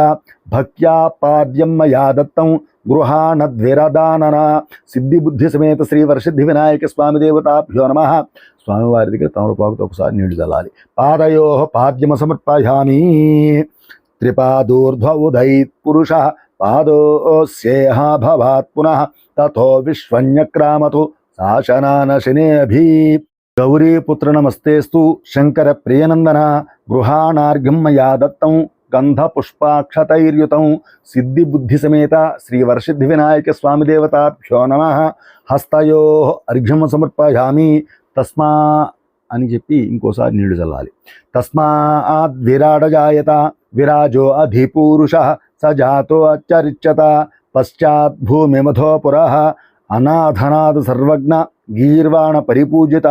భక్త్యా పాద్యం మయా దత్తం గృహాణద్విరదానన. సిద్ధిబుద్ధి సమేత శ్రీ వరసిద్ధి వినాయక స్వామి దేవతాభ్యో నమః. స్వామివారి దగ్గర తమలపాకుతో ఒకసారి నీళ్లు చల్లాలి. పాదయో పాద్యమ సమర్పయామి. త్రిపాదూర్ధ్వ ఉదైత్ పురుష పాదోస్యేహ భవాత్ పునః తతో విశ్వన్యక్రామతు శాసనానశనేభి. గౌరీపుత్ర నమస్తేస్తు శంకర ప్రియనందన గృహాణార్ఘ్యం మయా దత్తం గంధ పుష్పాక్షతైర్యుతం సిద్ధి బుద్ధి సమేత శ్రీ వరసిద్ధి వినాయక స్వామి దేవతాభ్యో నమః. హస్తయో అర్ఘ్యం సమర్పయామి. తస్మా అని చెప్పి ఇంకోసారి నీళ్లు చల్లాలి. తస్మాత్ విరాడజాయత విరాజో అధిపూరుష స జాతో అచ్చరిచ్చత పశ్చాత్ భూమిమథో పురః అనాథనాథ సర్వజ్ఞ గీర్వాణ పరిపూజిత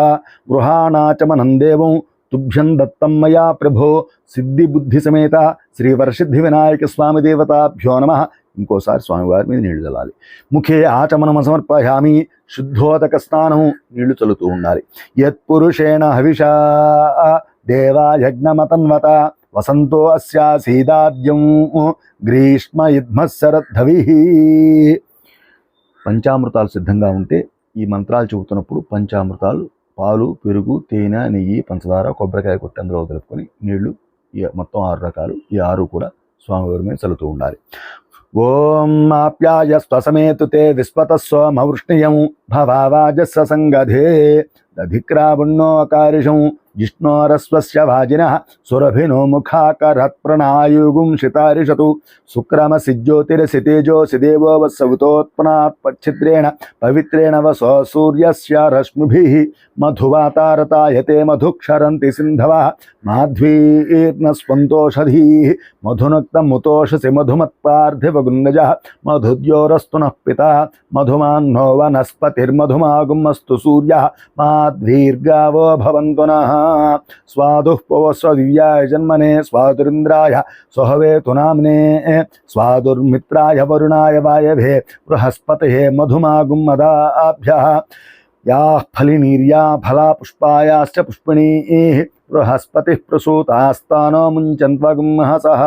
గృహాణాచమనం దేవం తుభ్యం దత్తం మయా ప్రభో సిద్ధి బుద్ధి సమేత శ్రీ వరసిద్ధి వినాయక స్వామి దేవతాభ్యో నమః. ఇంకోసారి స్వామివారి మీద నీళ్లు చల్లాలి. ముఖే ఆచమనం సమర్పయామి. శుద్ధోదక స్నానం నీళ్లు చల్లుతూ ఉండాలి. యత్పురుషేణ హవిషా దేవాయజ్ఞమతన్వత వసంతో అస్యాసీదాద్యం గ్రీష్మ యుధ్మశరద్ధవి. పంచామృతాలు సిద్ధంగా ఉంటే ఈ మంత్రాలు చెబుతున్నప్పుడు పంచామృతాలు పాలు, పెరుగు, తేనె, నెయ్యి, పంచదార, కొబ్బరికాయ కొట్టి అందులో కలుపుకొని నీళ్లు మొత్తం 6 రకాలు, ఈ 6 కూడా స్వామివారి మీద చల్లుతూ ఉండాలి. ఓం ఆప్యాయ స్వసమేతు తే విశ్వతస్వమవృష్ణియం భవావాజస్స సంగధే దధిక్రావుణ్ణోకారిషం జిష్ణోరస్వస్య వాజినః సురభినో ముఖాకరత్ప్రణాయుగుం శితారిషతు సుక్రమసి జ్యోతిరసి తేజోసి దేవో వత్సవితోత్పన్నాత్ పచ్చిత్రేణ పవిత్రేణ వసో సూర్యస్య రశ్మిభిః మధువాతారతాయతే మధుక్షరంతి సింధవః మాధ్వీర్న స్వంతోషధీః మధునక్తం ముతోషసి మధుమత్పార్థివగున్నజః మధుద్యోరస్తు నః పితా మధుమాన్నో వనస్పతిర్మధుమాగుమస్తు సూర్యః మాధ్వీర్గావో భవంతు నః స్వాదుః పవస్వదివ్యాయ జన్మనే స్వాదురింద్రాయ స్వహవేతు నామ్నే స్వాదుర్మిత్రాయ వరుణాయ వాయవే బృహస్పతయే మధుమాగుమ్మదాభ్యః యాః ఫలినీర్యా ఫలా పుష్పాయాశ్చ పుష్పిణీః బృహస్పతిః ప్రసూతాస్తానో ముంచన్త్వగుంహసః.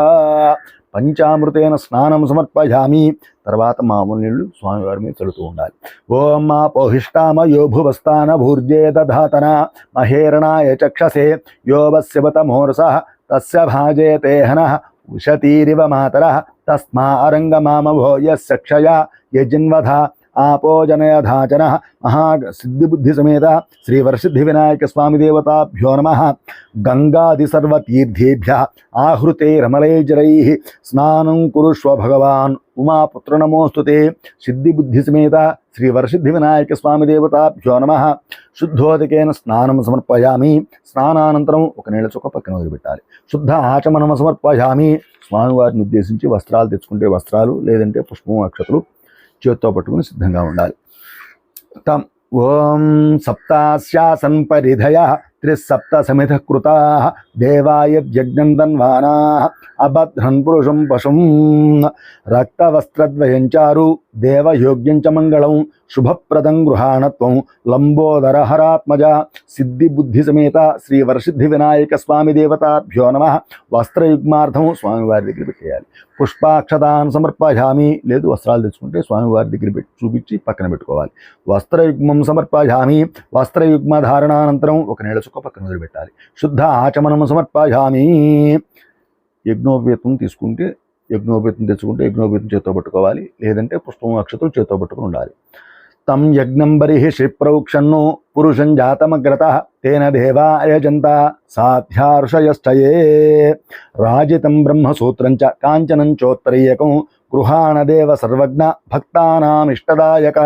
పంచామృతేన స్నానం సమర్పయామి. తర్వాత మామూలు నీళ్లు స్వామివారి మీద చల్లుతూ ఉండాలి. ఓం మాపోహిష్టామయో భువస్థాన భూర్జే దధాతన మహేరణాయ చక్షసే యోవస్యవతమోరసః తస్య భాజేతే హనః ఉషతీరివ మాతరః తస్మా అరంగమామభో యస్య క్షయా యజిన్వధ ఆపోజనయధాచనః మహాసిద్ధిబుద్ధి సమేత శ్రీ వరసిద్ధి వినాయక స్వామి దేవతాభ్యో నమః. గంగాది సర్వతీర్థేభ్యః ఆహృతైరమలైజరైః స్నానం కురుష్వ భగవాన్ ఉమాపుత్ర నమోస్తుతే. సిద్ధిబుద్ధి సమేత శ్రీ వరసిద్ధి వినాయక స్వామి దేవతాభ్యో నమః. శుద్ధోదకేన స్నానం సమర్పయామి. స్నానానంతరం ఒక నీళ్ళ చుక్క పక్కన వదిలిపెట్టాలి. శుద్ధ ఆచమనం సమర్పయామి. స్వామివారిని ఉద్దేశించి వస్త్రాలు తెచ్చుకుంటే వస్త్రాలు, లేదంటే పుష్పం, అక్షతలు చేత్తో పట్టుకుని సిద్ధంగా ఉండాలి. ఓం సప్తాస్యాసన్ పరిధయ త్రిసప్త సమిధ కృతా దేవాయ యజ్ఞం ధన్వానా అభద్రన్ పురుషం పశుం రక్తవస్త్రద్వయం చారు దేవయోగ్యం చ మంగళం శుభప్రదం గృహాణత్వం లంబోదర హరాత్మజ సిద్ధి బుద్ధి సమేత శ్రీ వరసిద్ధి వినాయక స్వామి దేవతాభ్యో నమః. వస్త్రయుగ్మార్థం స్వామివారి దగ్గర పెట్టేయాలి. పుష్పాక్షతాన్ సమర్పయామి. లేదు వస్త్రాలు తెచ్చుకుంటే స్వామివారి దగ్గర చూపించి పక్కన పెట్టుకోవాలి. వస్త్రయుగ్మం సమర్పయామి. వస్త్రయుగ్మ ధారణానంతరం ఒక నీళ్ళ చుక్క పక్కన వదిలిపెట్టాలి. శుద్ధ ఆచమనం సమర్పయామి. యజ్ఞోపేతం తీసుకుంటే యజ్ఞోపేతం తెచ్చుకుంటే యజ్ఞోపేతం చేత్తో పట్టుకోవాలి, లేదంటే పుష్పం, అక్షతలు చేత్తో పట్టుకుని ఉండాలి. తం యజ్ఞం బర్హిషి ప్రౌక్షన్ను పురుషం జాతమగ్రతః తేన దేవాయజంత సాధ్యార్షయశ్చయే రాజితం బ్రహ్మసూత్రం చ కాంచనం చోత్తరీయకం గృహాణదేవ సర్వజ్ఞ భక్తానామిష్టదాయక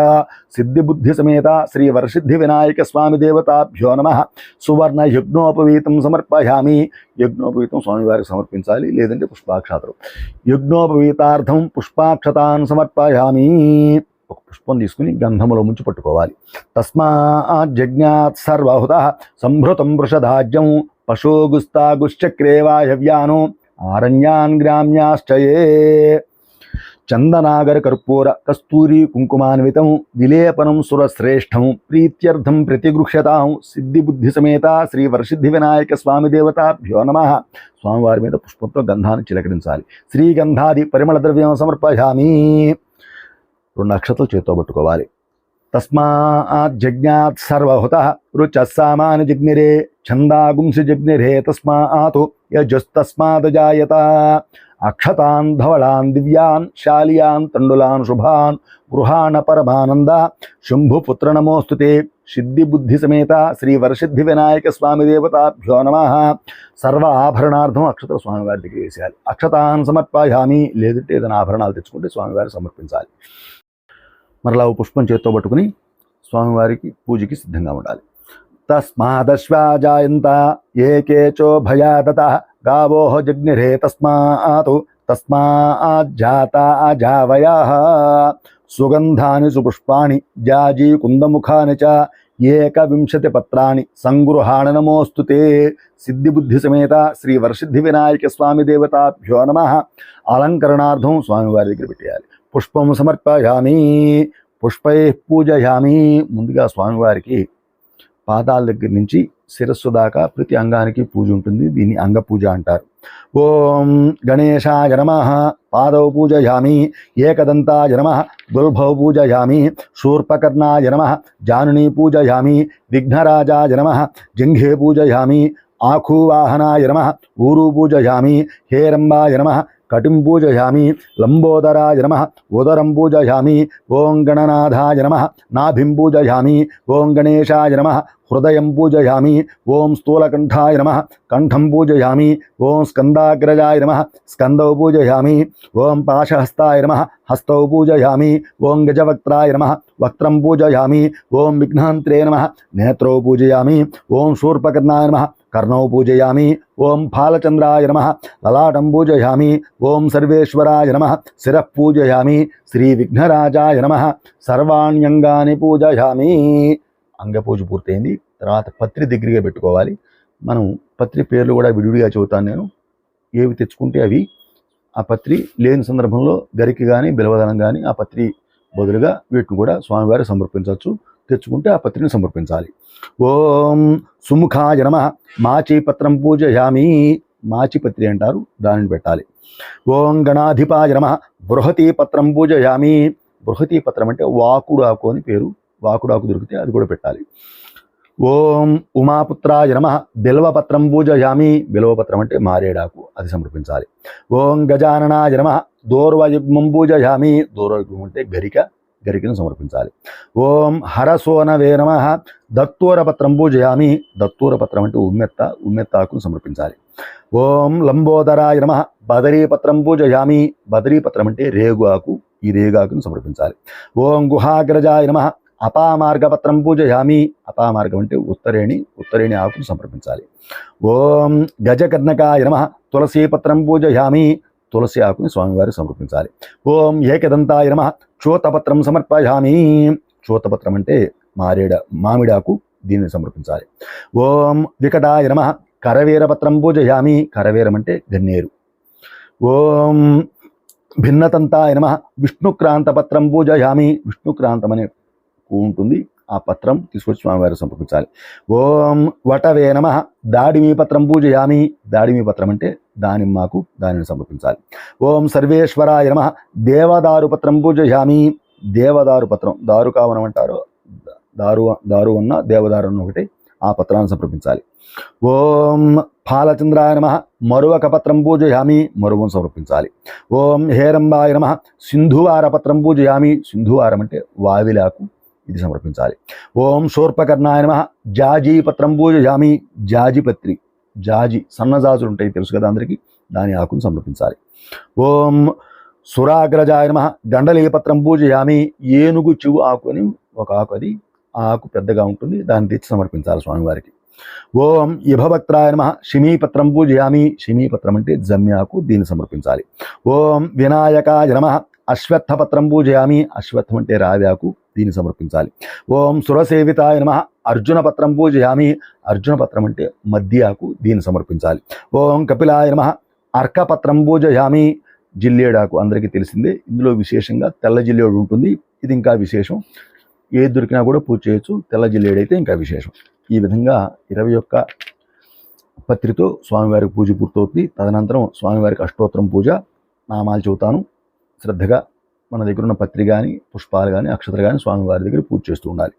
సిద్ధిబుద్ధి సమేత శ్రీ వరసిద్ధి వినాయక స్వామి దేవతాభ్యో నమః. సువర్ణ యజ్ఞోపవీతం సమర్పయామి. యజ్ఞోపవీతం స్వామివారికి సమర్పించాలి, లేదంటే పుష్పాక్షతలు. యజ్ఞోపవీతార్థం పుష్పాక్షతాన్ సమర్పయామి. ఒక పుష్పం తీసుకుని గంధములో ముంచి పట్టుకోవాలి. తస్మాజ్జజ్ఞాత్ సర్వహుతః సంభృతం వృషధాజ్యం పశోగుస్తాగుశ్చక్రే వాయవ్యానో ఆరణ్యాన్ గ్రామ్యాశ్చయే చందనాగర కర్పూర కస్తూరి కుంకుమాన్వితం విలేపనం సురశ్రేష్టం ప్రీత్యర్థం ప్రతిగృహ్యతాం సిద్ధిబుద్ధి సమేత శ్రీ వరసిద్ధి వినాయక స్వామి దేవతాభ్యో నమః. స్వామివారి మీద పుష్పంతో గంధాన్ని చిలకరించాలి. శ్రీగంధాది పరిమళ ద్రవ్యం సమర్పయామి. 2 అక్షతలు చేత్తో పట్టుకోవాలి. తస్మాజ్జజ్ఞాత్ సర్వహుతః రుచస్సామాని జిగ్నిరే ఛందాగుంసి జిగ్నిరే తస్మాత్ యజస్తస్మాద్ జాయత అక్షతాన్ ధవళాన్ దివ్యాన్ శాలియాన్ తండులాన్ శుభాన్ గృహాణ పరమానంద శంభుపుత్ర నమోస్తుతే సిద్ధి బుద్ధి సమేత శ్రీ వరసిద్ధి వినాయక స్వామి దేవతాభ్యో నమః. సర్వ ఆభరణార్థం అక్షతలు స్వామివారి దగ్గర వేసేయాలి. అక్షతాన్ సమర్పయామి, లేదంటే ఏదైనా ఆభరణాలు తెచ్చుకుంటే స్వామివారికి సమర్పించాలి. మరలా పుష్పం చేత్తో పట్టుకుని స్వామివారికి పూజకి సిద్ధంగా ఉండాలి. తస్మాదశ్వాజాయంత ఏకేచో భయాదత గావో జగ్నిరే తస్మాజ్జాతా అజావయః సుగంధాని సుపుష్పాణి జాజీ కుందముఖాని చ ఏకవింశతి పత్రాన్ని సంగృహాణ నమోస్తుతే సిద్ధిబుద్ధి సమేత శ్రీ వరసిద్ధి వినాయక స్వామి దేవతాభ్యో నమః. అలంకరణార్థం స్వామివారి దగ్గర పెట్టేయాలి. పుష్పం సమర్పయామి, పుష్పై పూజయామి. ముందుగా స్వామివారికి పాదాల దగ్గర నుంచి శిరస్సు దాకా ప్రతి అంగానికి పూజ ఉంటుంది. దీన్ని అంగపూజ అంటారు. ఓం గణేశాయ నమః పాదౌ పూజయామి, ఏకదంతాయ నమః గుల్భౌ పూజయామి, శూర్పకర్ణాయ నమః జానుని పూజయామి, విఘ్నరాజాయ నమః జంఘే పూజయామి, ఆఖూవాహనాయ నమః ఊరు పూజయామి, హేరంబాయ నమః కటిం పూజయామి, లంబోదరాయ నమః ఉదరం పూజయామి, ఓం గణనాథాయ నమః నాభిం పూజయామి, ఓం గణేశాయ నమః హృదయం పూజయామి, ఓం స్థూలకంఠాయ నమః కంఠం పూజయామి, ఓం స్కందాగ్రజాయ నమః స్కందౌ పూజయామి, ఓం పాశహస్తాయ నమః హస్తౌ పూజయామి, ఓం గజవక్త్రాయ నమః వక్త్రం పూజయామి, ఓం విఘ్నాంత్రే నమః నేత్రౌ పూజయామి, ఓం శూర్పకర్ణాయ నమః కర్ణౌ పూజయామి, ఓం ఫాలచంద్రాయ నమః లలాటం పూజయామి, ఓం సర్వేశ్వరాయ నమః శిరః పూజయామి, శ్రీ విఘ్నరాజాయ నమః సర్వాణ్యంగాని పూజయామి. అంగపూజ పూర్తయింది. తర్వాత పత్రి దగ్గరగా పెట్టుకోవాలి. మనం పత్రి పేర్లు కూడా విడివిడిగా చెబుతాను నేను. ఏవి తెచ్చుకుంటే అవి. ఆ పత్రి లేని సందర్భంలో గరికి కానీ బిలవదనం కానీ ఆ పత్రి బదులుగా వీటిని కూడా స్వామివారికి సమర్పించవచ్చు. తెచ్చుకుంటే ఆ పత్రిని సమర్పించాలి. ఓం సుముఖాయ నమః మాచీపత్రం పూజయామి. మాచిపత్రి అంటారు, దానిని పెట్టాలి. ఓం గణాధిపాయ నమః బృహతీ పత్రం పూజయామి. బృహతీ పత్రం అంటే వాకుడు ఆకు అని పేరు. వాకుడాకు దొరికితే అది కూడా పెట్టాలి. ఓం ఉమాపుత్రాయ నమః బిల్వపత్రం పూజయామి. బిల్వపత్రం అంటే మారేడాకు, అది సమర్పించాలి. ఓం గజాననాయ నమః దూర్వయుగ్మం పూజయామి. దూర్వయుగ్మం అంటే గరికను సమర్పించాలి. ఓం హరసోనవే నమః దత్తూరపత్రం పూజయామి. దత్తూరపత్రం అంటే ఉమ్మెత్తాకును సమర్పించాలి. ఓం లంబోదరాయ నమః బదరీపత్రం పూజయామి. బదరీపత్రం అంటే రేగు ఆకు, ఈ రేగాకును సమర్పించాలి. ఓం గుహాగ్రజాయ నమః అపామార్గపత్రం పూజయామి. అపామార్గం అంటే ఉత్తరేణి ఆకును సమర్పించాలి. ఓం గజకర్ణకాయ నమః తులసీపత్రం పూజయామి. తులసి ఆకుని స్వామివారికి సమర్పించాలి. ఓం ఏకదంతాయ నమః చ్యూతపత్రం సమర్పయామి. చ్యూతపత్రం అంటే మామిడాకు, దీనిని సమర్పించాలి. ఓం వికటాయ నమః కరవీరపత్రం పూజయామి. కరవీరం అంటే గన్నేరు. ఓం భిన్నతంతాయ నమః విష్ణుక్రాంతపత్రం పూజయామి. విష్ణుక్రాంతం అనే పువ్వు ఉంటుంది, ఆ పత్రం తీసుకొచ్చి స్వామివారికి సమర్పించాలి. ఓం వటవే నమః దాడిమీ పత్రం పూజయామి. దాడిమీ పత్రం అంటే దానిమ్మాకు, దానిని సమర్పించాలి. ఓం సర్వేశ్వరాయ నమః దేవదారు పత్రం పూజయామి. దేవదారు పత్రం, దారు కావనం అంటారు, దారు ఉన్న దేవదారు అన్న ఒకటి, ఆ పత్రాన్ని సమర్పించాలి. ఓం ఫాలచంద్రాయ నమః మరువక పత్రం పూజయామి. మరువను సమర్పించాలి. ఓం హేరంబాయ నమః సింధువార పత్రం పూజయామి. సింధువారం అంటే వావిలాకు, ఇది సమర్పించాలి. ఓం శూర్పకర్ణాయ నమః జాజీ పత్రం పూజయామి. జాజిపత్రి, జాజి సన్నజాజులు ఉంటాయి తెలుసు కదా అందరికీ, దాని ఆకును సమర్పించాలి. ఓం సురాగ్రజాయ నమః గండలీపత్రం పూజయామి. ఏనుగు చెవు ఆకు అని ఒక ఆకు, అది ఆ ఆకు పెద్దగా ఉంటుంది, దాన్ని తెచ్చి సమర్పించాలి స్వామివారికి. ఓం ఇభభక్త్రాయ నమః షిమీపత్రం పూజయామి. షిమీపత్రం అంటే జమ్మి ఆకు, దీన్ని సమర్పించాలి. ఓం వినాయకాయ నమః అశ్వత్థపత్రం పూజయామి. అశ్వత్థం అంటే రావి ఆకు, దీన్ని సమర్పించాలి. ఓం సురసేవితాయ నమః అర్జునపత్రం పూజయామి. అర్జునపత్రం అంటే మద్ది ఆకు, దీన్ని సమర్పించాలి. ఓం కపిలాయ నమః అర్కపత్రం పూజయామి. జిల్లేడాకు అందరికీ తెలిసిందే, ఇందులో విశేషంగా తెల్ల జిల్లేడు ఉంటుంది, ఇది ఇంకా విశేషం. ఏది దొరికినా కూడా పూజ చేయొచ్చు, తెల్ల జిల్లేడైతే ఇంకా విశేషం. ఈ విధంగా 21 పత్రితో స్వామివారికి పూజ పూర్తవుతుంది. తదనంతరం స్వామివారికి అష్టోత్తరం పూజ, నామాలు చెబుతాను, శ్రద్ధగా మన దగ్గర ఉన్న పత్రి కానీ పుష్పాలు కానీ అక్షతలు కానీ స్వామివారి దగ్గర పూజ చేస్తూ ఉండాలి.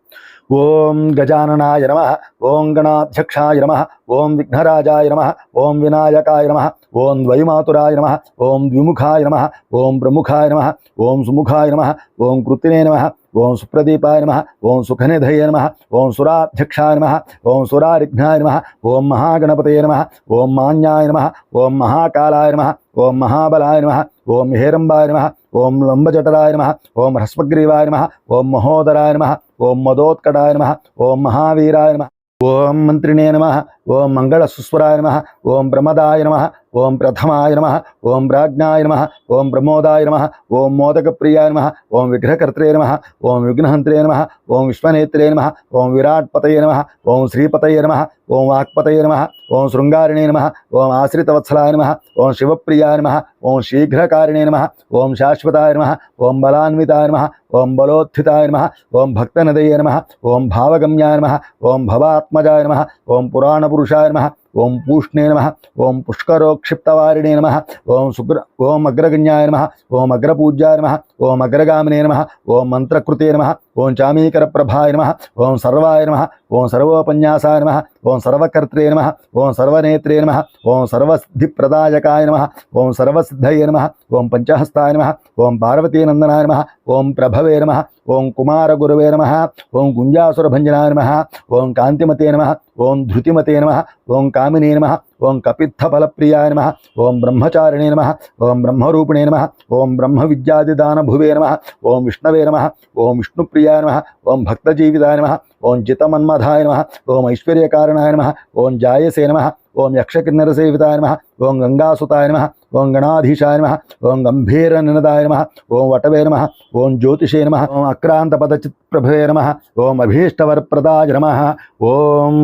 ఓం గజాననాయ నమః, ఓం గణాధ్యక్షాయ నమః, ఓం విఘ్నరాజాయ నమః, ఓం వినాయకాయ నమః, ఓం ద్వైమాతురాయ నమః, ఓం ద్విముఖాయ నమః, ఓం ప్రముఖాయ నమః, ఓం సుముఖాయ నమః, ఓం కృత్తినే నమః, ఓం సుప్రదీపాయ నమః, ఓం సుఖనిధయే నమః, ఓం సురాధ్యక్షాయ నమః, ఓం సురారిఘ్నాయ నమః, ఓం మహాగణపతయే నమః, ఓం మాన్యాయ నమః, ఓం మహాకాలాయ నమః, ఓం మహాబలాయ నమః, ఓం హేరంబాయ నమః, ఓం లంబజటరాయ నమః, ఓం హ్రస్వగ్రీవాయ నమః, ఓం మహోదరాయ నమః, ఓం మదోత్కటాయ నమః, ఓం మహావీరాయ నమః, ఓం మంత్రిణే నమః, ఓం మంగళసుస్వరాయ నమః, ఓం ప్రమదాయ నమః, ఓం ప్రథమాయ నమః, ఓం ప్రాజ్ఞాయ నమః, ఓం ప్రమోదాయ నమః, ఓం మోదకప్రియాయ నమః, ఓం విగ్రహకర్త్రే నమః, ఓం విఘ్నహంత్రే నమః, ఓం విశ్వనేత్రే నమః, ఓం విరాట్పతయే నమః, ఓం శ్రీపతయే నమః, ఓం వాక్పతయే నమః, ఓం శృంగారిణే నమః, ఓం ఆశ్రితవత్సలాయ నమః, ఓం శివప్రియాయ నమః, ఓం శీఘ్రకారిణే నమః, ఓం శాశ్వతాయ నమః, ఓం బలాన్వితాయ నమః, ఓం బలోత్థితాయ నమః, ఓం భక్తనదయే నమః, ఓం భావగమ్యాయ నమః, ఓం భవాత్మజాయ నమః, ఓం పురాణపురుషాయ నమః, ఓం పూష్ణే నమః, ఓం పుష్కరోక్షిప్తవారిణే నమః, ఓం అగ్రగణ్యాయ నమః, ఓం అగ్రపూజ్యాయ నమః, ఓం అగ్రగామినే నమః, ఓం మంత్రకృతే నమః, ఓం చామీకరప్రభాయ నమః, ఓం సర్వాయ నమః, ఓం సర్వోపన్యాసాయ నమః, ఓం సర్వకర్త్రే నమః, ఓం సర్వనేత్రే నమః, ఓం సర్వసిద్ధిప్రదాయకాయ నమః, ఓం సర్వసిద్ధయే నమః, ఓం పంచహస్తాయ నమః, ఓం పార్వతీనందనాయ నమః, ఓం ప్రభవే నమః, ఓం కుమారగురవే నమః, ఓం గుంజాసురభంజనాయ నమః, ఓం కాంతిమతే నమః, ఓం ధృతిమతే నమః, ఓం కామినే నమః, ఓం కపిత్థఫలప్రియాయ నమః, ఓం బ్రహ్మచారిణే నమః, ఓం బ్రహ్మరూపిణే నమః, ఓం బ్రహ్మ విద్యాదిదానభువే నమః, ఓం విష్ణవే నమః, ఓం విష్ణుప్రియాయ నమః, ఓం భక్తజీవితాయ నమః, ఓం జితమన్మథాయ నమః, ఓం ఐశ్వర్యకారణాయ నమః, ఓం జాయసే నమః, ఓం యక్షకిన్నరసేవితాయ నమః, ఓం గంగాసుతాయ నమః, ఓం గణాధీశాయ నమః, ఓం గంభీరనినదాయ నమః, ఓం వటవే నమః, ఓం జ్యోతిషే నమః, ఓం అక్రాంతపదచిత్ప్రభవే నమః, ఓం అభీష్టవరప్రదాయ నమః, ఓం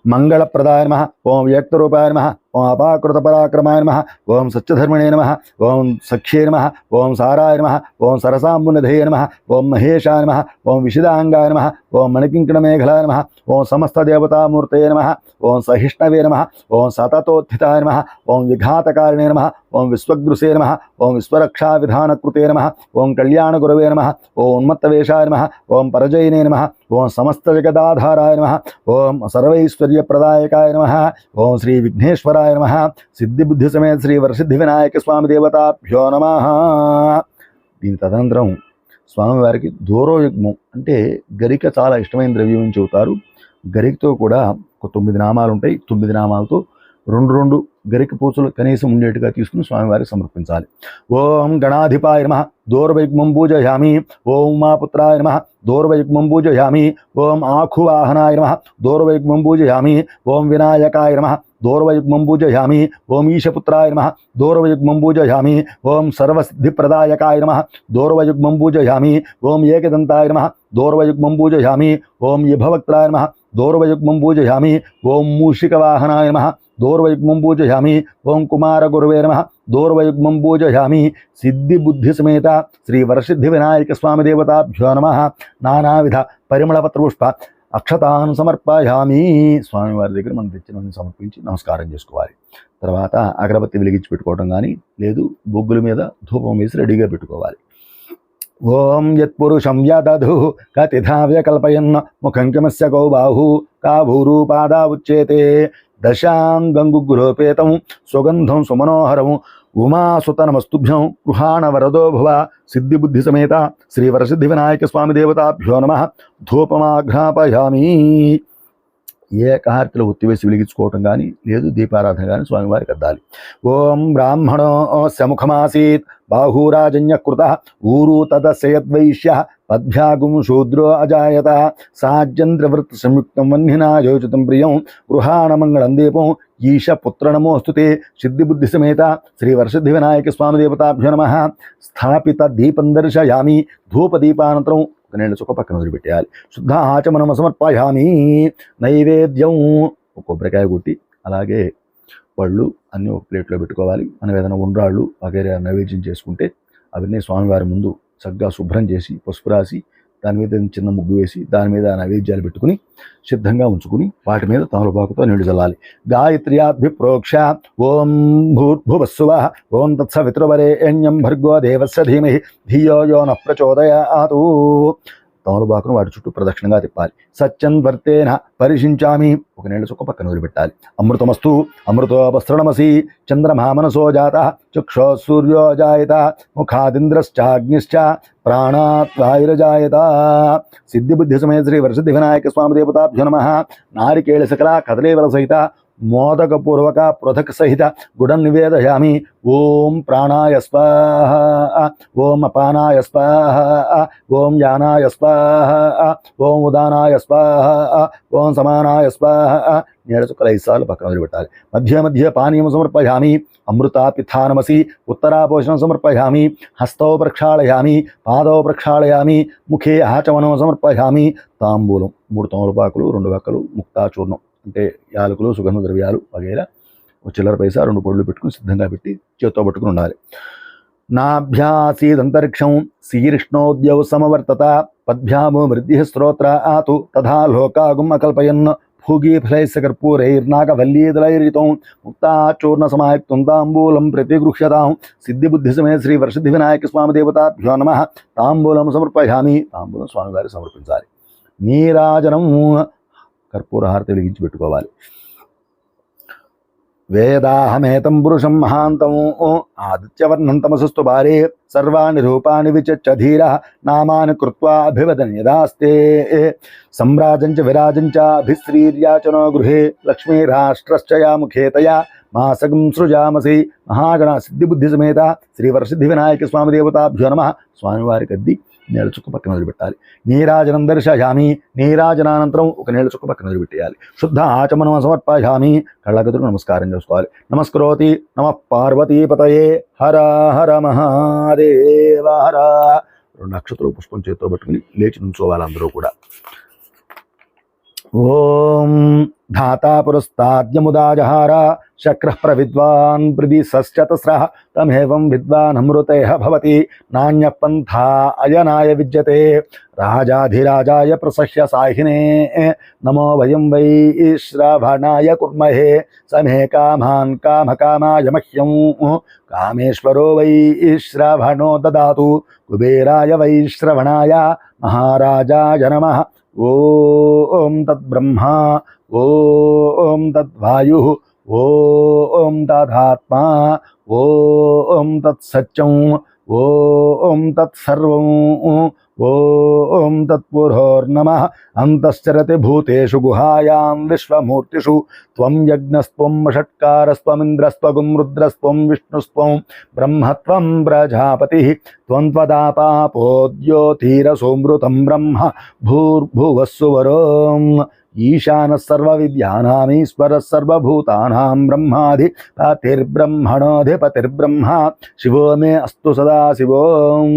మంగళప్రదాయ నమః, ఓం వ్యక్తరూపాయ నమః, ఓం అపాకృతపరాక్రమాయ నమః, ఓం సత్యధర్మిణే నమః, ఓం సఖ్యే నమః, ఓం సారాయ నమః, ఓం సరసాంబునిధయే నమః, ఓం మహేశాయ నమః, ఓం విశిదాంగాయ నమః, ఓం మణికింకణమేఘలాయ నమః, ఓం సమస్తదేవతామూర్తయే నమః, ఓం సహిష్ణవే నమః, ఓం సతతోత్థితాయ నమః, ఓం విఘాతకారిణే నమః, ఓం విశ్వదృశే నమః, ఓం విశ్వరక్షావిధానకృతే నమః, ఓం కళ్యాణగురవే నమః, ఓం ఉన్మత్తవేషాయ నమః, ఓం పరజయినే నమః, ఓం సమస్తజగదాధారాయ నమః, ఓం సర్వైశ్వర్యప్రదాయకాయ నమః, ఓం శ్రీ విఘ్నేశ్వరాయ నమః, సిద్ధిబుద్ధి సమేత శ్రీ వరసిద్ధి వినాయక స్వామి దేవతాభ్యో నమః. దీని తదనంతరం స్వామివారికి దూరోయుగ్మం అంటే గరిక చాలా ఇష్టమైన ద్రవ్యం అని చెబుతారు. గరికతో కూడా ఒక 9 నామాలు ఉంటాయి. 9 నామాలతో 2 గరిక పూసలు కనీసం ఉండేట్టుగా తీసుకుని స్వామివారికి సమర్పించాలి. ఓం గణాధిపాయ నమః, దూర్వయుగ్మం పూజయామి. ఓం ఉమాపుత్రాయ నమః, దూర్వయుగ్మం పూజయామి. ఓం ఆఖువాహనాయ నమః, దూర్వయుగ్మం పూజయామి. ఓం వినాయకాయ నమః, దూర్వయుగ్మం పూజయామి. ఓం ఈశపుత్రాయ నమః, దూర్వయుగ్మం పూజయామి. ఓం సర్వసిద్ధిప్రదాయకాయ నమః, దూర్వయుగ్మం పూజయామి. ఓం ఏకదంతాయ నమః, దూర్వయుగ్మం పూజయామి. ఓం విభవక్త్రాయ నమః, దూర్వయుగ్మం పూజయామి. ఓం మూషికవాహనాయ నమః, దూర్వయుగ్మం పూజయామి. ఓం కుమారగురవే నమః, దూర్వయుగ్మం పూజయామి. సిద్ధిబుద్ధి సమేత శ్రీ వరసిద్ధి వినాయక స్వామి దేవతాభ్యో నమః. నానావిధ పరిమళపత్రపుష్ప అక్షతాన్ సమర్పయామి. స్వామివారి దగ్గర మనం తెచ్చినవన్నీ సమర్పించి నమస్కారం చేసుకోవాలి. తర్వాత అగరబత్తి వెలిగించి పెట్టుకోవడం కానీ లేదు బొగ్గుల మీద ధూపం వేసి రెడీగా పెట్టుకోవాలి. ఓం యత్పురుషం యదధు కతిథా వ్యకల్పయన్ ముఖం కిమస్య కౌ బాహు కాభూరూపాదా ఉచ్యేతే దశాం గంగుగ్రోపేతం సుగంధం సుమనోహరం ఉమాసుతనమస్తుభ్యం గృహాణ వరదో భవ. సిద్ధిబుద్ధి సమేత శ్రీ వరసిద్ధి వినాయక స్వామి దేవతాభ్యో నమః. ధూపమాఘ్రాపయామి. ఏకహారతిలో ఒత్తివేసి వెలిగించుకోవటం కానీ లేదు దీపారాధన కానీ స్వామివారికి అద్దాలి. ఓం బ్రాహ్మణోస్య ముఖమాసీత్ బాహూరాజన్యకృత ఊరు తదస్యద్వైశ్య పద్భ్యాగుం శూద్రో అజాయత సాజ్యంద్రవృత్ సంయుక్తం వన్నినా యోచితం ప్రియం గృహాణమంగళం దీపం ఈశ పుత్ర నమోస్తుతే. సిద్ధిబుద్ధి సమేత శ్రీ వరసిద్ధి వినాయక స్వామి దేవతాభ్యో నమః. స్థాపిత దీపం దర్శయామి. ధూపదీపానంతరం ఒక నీళ్ళ చుక్క పక్కన వదిలిపెట్టేయాలి. శుద్ధ ఆచమనం సమర్పయామి. నైవేద్యం ఒక కొబ్బరికాయ కొట్టి అలాగే పళ్ళు అన్నీ ఒక ప్లేట్లో పెట్టుకోవాలి. మనం ఏదైనా ఉండ్రాళ్ళు వగైరా నైవేద్యం చేసుకుంటే అవన్నీ స్వామివారి ముందు చక్కగా శుభ్రం చేసి పసుపు రాసి దాని మీద చిన్న ముగ్గు వేసి దాని మీద నైవేద్యాలు పెట్టుకుని సిద్ధంగా ఉంచుకుని వాటి మీద తమలపాకుతో నీళ్లు చల్లాలి. గాయత్ర్యాద్భిప్రోక్ష ఓం భూర్భువస్సువః ఓం తత్సవితుర్వరేణ్యం భర్గో దేవస్య ధీమహి ధియో యో నః ప్రచోదయాతు. తమలపాకును వాటి చుట్టూ ప్రదక్షిణంగా తిప్పాలి. సత్యం వర్తేన పరిశించామి, ఒక నీళ్ళ చుక్క పక్కన వదిలిపెట్టాలి. అమృతమస్తు అమృతోపస్రణమసి చంద్రమా మనసో జాత చక్షో సూర్యో జాయత ముఖాదింద్రశ్చాగ్నిశ్చ ప్రాణాత్ వాయురజాయత. సిద్ధిబుద్ధి సమేత శ్రీ వరసిద్ధి వినాయక స్వామి దేవతాభ్యో నమః. నారికేళ సకల కదలీవల సహిత మోదకపూర్వక పృథక్ సహిత గుడం నివేదయామి. ఓం ప్రాణాయ స్వాహ, ఓం అపానాయ స్వాహ, ఓం యానాయ స్వాహ, ఓం ఉదానాయ స్వాహ, ఓం సమానాయ స్వాహ. నీడ చుక్కల 5 సార్లు పక్కన వదిలిపెట్టాలి. మధ్య మధ్య పానీయం సమర్పయామి. అమృతాపిథానమసి ఉత్తరాపోషణం సమర్పయామి. హస్తౌ ప్రక్షాళయామి, పాదౌ ప్రక్షాళయామి, ముఖే ఆచమనం సమర్పయామి. తాంబూలం 3 తమలపాకులు, 2 వక్కలు, ముక్తాచూర్ణం అంటే యాలకులు, సుగంధ ద్రవ్యాలు వగైరా, చిల్లర పైసా 2 పొడులు పెట్టుకుని సిద్ధంగా పెట్టి చేత్తో పట్టుకుని ఉండాలి. నాభ్యాసీదంతరిక్షం శీర్ష్ణోద్యౌ సమవర్తత పద్భ్యామో వృద్ధి స్తోత్ర ఆతు తథా లోకాగుం అకల్పయన్ భూగీఫలైస్య కర్పూరైర్నాగవల్లీదలైరితం ముక్తాచూర్ణ సమాయుక్తం తాంబూలం ప్రతిగృహ్యతాం. సిద్ధిబుద్ధి సమేత శ్రీ వరసిద్ధి వినాయక స్వామి దేవతాభ్యో నమః. తాంబూలం సమర్పయామి, తాంబూలం స్వామివారికి సమర్పించాలి. నీరాజనం కర్పూర హారతి వెలిగించి పెట్టుకోవాలి. వేదాహమేతం పురుషం మహాంతం ఆదిత్యవర్ణం తమసస్తు భారే సర్వాణి రూపాన్ని విచచ్చ ధీర నామాని కృత్వా అభివదన్ యదాస్తే. సమ్రాజంచ విరాజంచ అభిశ్రీర్యాచనో గృహే లక్ష్మీరాష్ట్రశ్చయా ముఖేతయా మాసగం సృజామసి. మహాగణ సిద్ధిబుద్ధి సమేత శ్రీ వరసిద్ధి వినాయక స్వామి దేవతాభ్యో నమః. స్వామివారికి అద్ది నీళ్ళ చుక్క పక్కన వదిలిపెట్టాలి. నీరాజనం దర్శయామి, నీరాజనానంతరం ఒక నీళ్ళ చుక్క పక్కన వదిలిపెట్టేయాలి. శుద్ధ ఆచమనం సమర్పయామి, కళ్ళగదురు నమస్కారం చేసుకోవాలి. నమస్కరోతి నమః పార్వతీపతయే హర హర మహాదేవ హర. 2 అక్షతలు పుష్పం చేతితో పట్టుకుని లేచి నుంచోవాలి అందరూ కూడా. ఓం ధాతా పురస్తాద్యముదాజహార శక్రః ప్రవిద్వాన్ ప్రదిశశ్చతస్రః తమేవం విద్వాన్ అమృతేహ భవతి నాణ్య పంథా అయనాయ విద్యతే. రాజాధిరాజాయ ప్రసహ్య సాహినే నమో వయం వై శ్రవణాయ కుర్మహే. సమే కామాన్ కామకామాయ మహ్యం కామేశ్వరో వై శ్రవణో దదాతు. కుబేరాయ వై శ్రవణాయ మహారాజాయ నమః. ఓం తద్బ్రహ్మా, ఓం తద్వాయు, ఓం తదాత్మా, ఓం తత్సత్యం, ఓం తత్సర్వం, ఓం తత్పురోర్నమః. అంతశ్చరతి భూతేషు గుహాయాం విశ్వమూర్తిషు త్వం యజ్ఞస్త్వం షట్కారస్త్వమింద్రస్త్వగుం రుద్రస్త్వం విష్ణుస్త్వం బ్రహ్మత్వం ప్రజాపతిః త్వం త్వదాపాపోద్యోతిరసోమృతం బ్రహ్మ భూర్భువస్సువరోం. ఈశానः సర్వవిద్యానామీశ్వరः సర్వభూతానాం బ్రహ్మాధిపతిర్బ్రహ్మణోధిపతిర్బ్రహ్మ. శివో మే అస్తు సదా శివోం.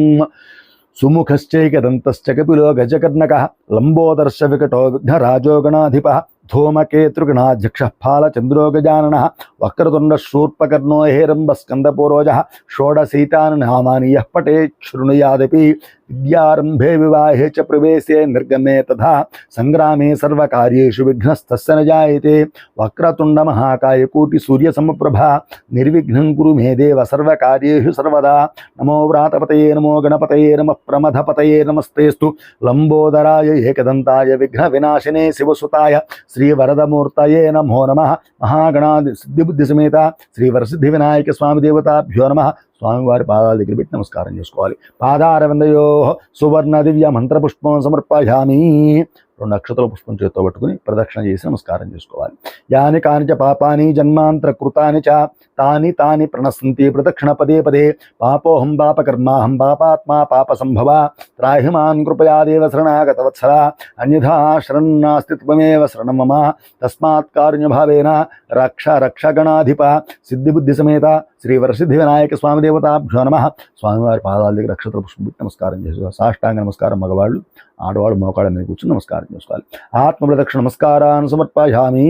సుముఖశ్చైకదంతశ్చ కపిలో గజకర్ణకः లంబోదర్శ వికటో విఘ్నరాజో గణాధిపः ధూమకేతృగణాధ్యక్షः ఫాలచంద్రో గజాననः వక్రతుండ శూర్పకర్ణో హేరంబస్కందపూర్వజः. షోడశీతాని నామాని యః పఠేత్ శృణుయాదపి విద్యారంభే వివాహే చ ప్రవేశే నిర్గమే తథా సంగ్రామే సర్వకార్యేషు విఘ్నస్తస్య న జాయతే. వక్రతుండ మహాకాయ కోటి సూర్య సమప్రభా నిర్విఘ్నం కురు మే దేవ సర్వకార్యేషు సర్వదా. నమో వ్రాతపతయే నమో గణపతయే నమః ప్రమథపతయే నమస్తేస్తు లంబోదరాయ ఏకదంతాయ విఘ్న వినాశినే శివసుతాయ శ్రీవరదమూర్తయే నమో నమః. మహాగణాది సిద్ధిబుద్ధి సమేత శ్రీ వరసిద్ధి వినాయక స్వామి దేవతాభ్యో నమః. స్వామివారి పాదాల దగ్గర పెట్టి నమస్కారం చేసుకోవాలి. పాదారవిందయో సువర్ణ దివ్య మంత్రపుష్పం సమర్పయామి. 2 అక్షతల పుష్పం చేతితో పట్టుకుని ప్రదక్షిణ చేసి నమస్కారం చేసుకోవాలి. యాని కానిచ పాపాని జన్మాంతర కృతాని చ తాని తాని ప్రణశ్యంతి ప్రదక్షిణ పదే పదే. పాపోహం పాపకర్మాహం పాపాత్మా పాప సంభవ. త్రాహి మాన్ కృపయా దేవ శరణాగత వత్సల. అన్యథా శరణ్నాస్తి త్వమేవ శరణం మమ. తస్మాత్ కారుణ్యభావేన రక్ష రక్ష గణాధిప. సిద్ధిబుద్ధి సమేత శ్రీ వరసిద్ధి వినాయక స్వామి దేవతాభ్యో నమః. స్వామివారి పాదాల దగ్గర అక్షతల పుష్పం పెట్టి నమస్కారం చేసుకోవాలి. సాష్టాంగ నమస్కారం మగవాళ్ళు, ఆడవాళ్ళు మోకాళ్ళ మీద కూర్చొని నమస్కారం చేసుకోవాలి. ఆత్మ ప్రదక్షిణ నమస్కారాన్ని సమర్పయామి.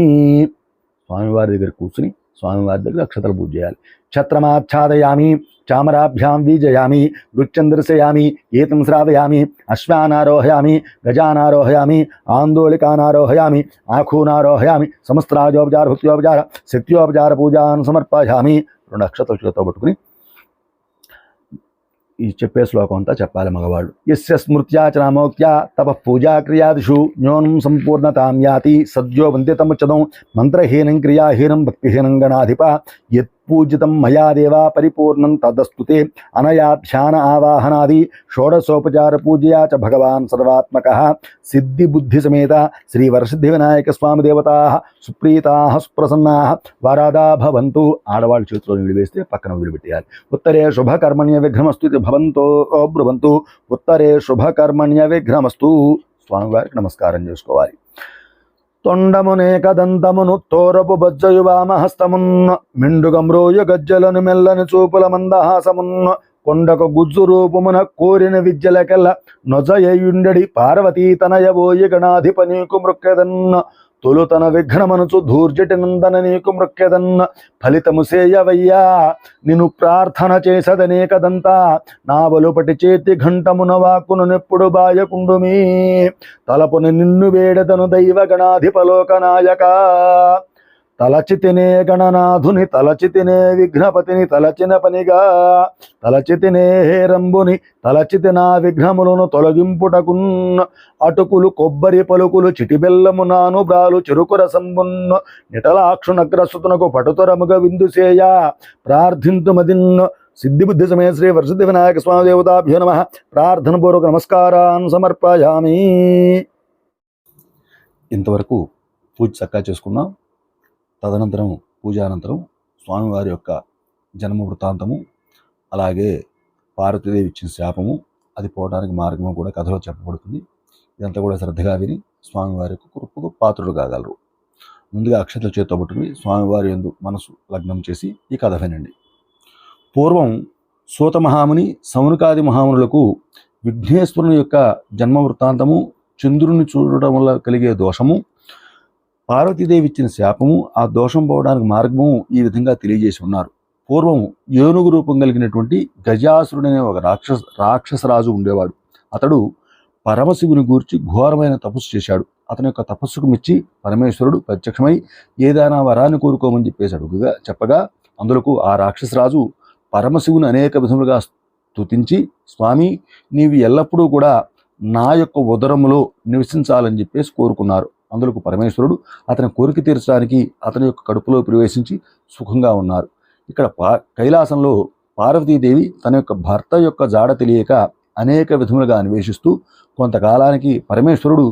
స్వామివారి దగ్గర కూర్చుని స్వామివారి దగ్గర అక్షతలు పూజ చేయాలి. ఛత్రమాచ్ఛాదయామి, చామరాభ్యాం వీజయామి, వృక్షం దర్శయామి, ఏతం శ్రావయామి, అశ్వానారోహయామి, గజానారోహయామి, ఆందోళికానారోహయామి, ఆఖూనారోహయామి, సమస్త్రాజోపచార భక్త్యోపచార శక్త్యోపచార పూజాన్ సమర్పయామి. 2 అక్షతలు చేతితో పట్టుకుని ఈ చెప్పే శ్లోకం అంతా చెప్పాలి మగవాళ్ళు. యస్య స్మృత్యాచనామోక్త్యా తప పూజా క్రియాదిషు న్యూనం సంపూర్ణతాం యాతి సద్యో వందితముచ్చదం మంత్రహీనం క్రియాహీనం భక్తిహీనం గణాధిప యత్పూజితం మయా దేవా పరిపూర్ణం తదస్తుతే అనయా ధ్యాన ఆవాహనాది షోడశోపచార పూజయా చ భగవాన్ సర్వాత్మక సిద్ధి బుద్ధి సమేత శ్రీ వరసిద్ధి వినాయక స్వామి దేవతా సుప్రీతా సుప్రసన్నా వరదా భవంతు. ఆడవాళ్ళ చేతిలో నీళ్ళు వేస్తే పక్కన వదిలిపెట్టేయాలి. ఉత్తరే శుభకర్మణ్య విఘ్నమస్తు భవంతో బ్రువంతు. ఉత్తరే శుభకర్మణ్య విఘ్నమస్తు. స్వామివారికి నమస్కారం చేసుకోవాలి. తొండమునేక దంతమును తోరపు బజ్జయు వామహస్తమున్న మిండుగమ్రోయు గజ్జలను మెల్లని చూపుల మందహాసమున్న కొండకు గుజ్జు రూపమున కోరిన విద్యలకెల్ల నొజయుండెడి పార్వతీ తనయబోయి గణాధిప నీకు మృక్కెదన్న తొలుతన విఘ్నమనుచు ధూర్జటి నందన నీకు మృక్కెదన్న ఫలితము సేయవయ్యా నిన్ను ప్రార్థన చేసదనేకదంతా నా బలుపటి చేతి ఘంటమున వాక్కును నెప్పుడు బాయకుండుమీ తలపుని నిన్ను వేడదను దైవ గణాధిపలోకనాయక. తలచితినే గణనాథుని తలచితినే విఘ్నపతిని తలచిన పనిగా తలచితినే హేరంబుని తలచితి నా విఘ్నములను తొలగింపుటకున్న అటుకులు కొబ్బరి పలుకులు చిటిబెల్లము నాను బ్రాలు చెరుకు రసంబున్న నిటలాక్షునగ్రసుతునకు పటుతరముగ విందుసేయ ప్రార్థింతుమదిన్న సిద్ధిబుద్ధి సమయ శ్రీ వరసిద్ధి వినాయక స్వామి దేవతాభ్యో నమః. ప్రార్థనపూర్వక నమస్కారాన్ సమర్పయామి. ఇంతవరకు పూజ చక్కగా చేసుకున్నాం. తదనంతరం పూజానంతరం స్వామివారి యొక్క జన్మ వృత్తాంతము, అలాగే పార్వతీదేవి ఇచ్చిన శాపము, అది పోవడానికి మార్గము కూడా కథలో చెప్పబడుతుంది. ఇదంతా కూడా శ్రద్ధగా విని స్వామివారి యొక్క కృపకు పాత్రులు కాగలరు. ముందుగా అక్షతల చేతితో పట్టుకుని స్వామివారి యందు మనసు లగ్నం చేసి ఈ కథ వినండి. పూర్వం సూత మహాముని సౌనకాది మహామునులకు విఘ్నేశ్వరుని యొక్క జన్మ వృత్తాంతము, చంద్రుని చూడడం వల్ల కలిగే దోషము, పార్వతీదేవి ఇచ్చిన శాపము, ఆ దోషం పోవడానికి మార్గము ఈ విధంగా తెలియజేసి ఉన్నారు. పూర్వం ఏనుగు రూపం కలిగినటువంటి గజాసురుడనే ఒక రాక్షసరాజు ఉండేవాడు. అతడు పరమశివుని గూర్చి ఘోరమైన తపస్సు చేశాడు. అతని యొక్క తపస్సుకు మెచ్చి పరమేశ్వరుడు ప్రత్యక్షమై ఏదైనా వరాన్ని కోరుకోమని చెప్పేసి చెప్పగా అందులకు ఆ రాక్షసరాజు పరమశివుని అనేక విధములుగా స్తుతించి, స్వామి నీవు ఎల్లప్పుడూ కూడా నా యొక్క ఉదరములో నివసించాలని చెప్పేసి కోరుకున్నారు. అందులకు పరమేశ్వరుడు అతని కోరిక తీర్చడానికి అతని యొక్క కడుపులో ప్రవేశించి సుఖంగా ఉన్నారు. ఇక్కడ కైలాసంలో పార్వతీదేవి తన యొక్క భర్త యొక్క జాడ తెలియక అనేక విధములుగా అన్వేషిస్తూ కొంతకాలానికి పరమేశ్వరుడు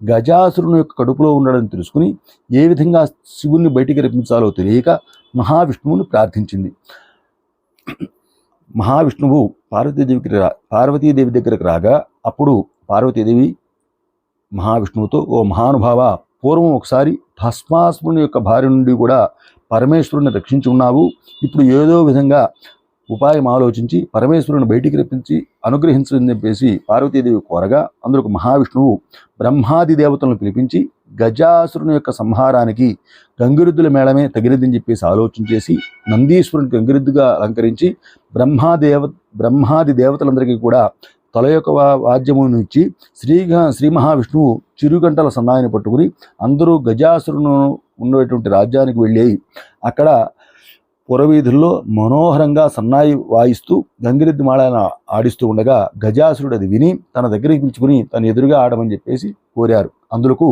గజాసురుని యొక్క కడుపులో ఉండడం తెలుసుకుని ఏ విధంగా శివుణ్ణి బయటికి రప్పించాలో తెలియక మహావిష్ణువుని ప్రార్థించింది. మహావిష్ణువు పార్వతీదేవి దగ్గరకు రాగా అప్పుడు పార్వతీదేవి మహావిష్ణువుతో, ఓ మహానుభావ, పూర్వం ఒకసారి భస్మాసురుని యొక్క భార్య నుండి కూడా పరమేశ్వరుని రక్షించి ఉన్నావు. ఇప్పుడు ఏదో విధంగా ఉపాయం ఆలోచించి పరమేశ్వరుని బయటికి రప్పించి అనుగ్రహించని చెప్పేసి పార్వతీదేవి కోరగా అందుకు మహావిష్ణువు బ్రహ్మాది దేవతలను పిలిపించి గజాసురుని యొక్క సంహారానికి గంగిరెద్దుల మేళమే తగినదని చెప్పేసి ఆలోచన చేసి నందీశ్వరుని గంగిరెద్దుగా అలంకరించి బ్రహ్మాది దేవతలందరికీ కూడా తల యొక్క వాద్యమును ఇచ్చి శ్రీ మహావిష్ణువు చిరుగంటల సన్నాయిని పట్టుకుని అందరూ గజాసురును ఉండేటువంటి రాజ్యానికి వెళ్ళి అక్కడ పురవీధుల్లో మనోహరంగా సన్నాయి వాయిస్తూ గంగిరెద్దు మాళాన్ని ఆడిస్తూ ఉండగా గజాసురుడు అది విని తన దగ్గరికి పిలుచుకుని తను ఎదురుగా ఆడమని చెప్పేసి కోరారు. అందులకు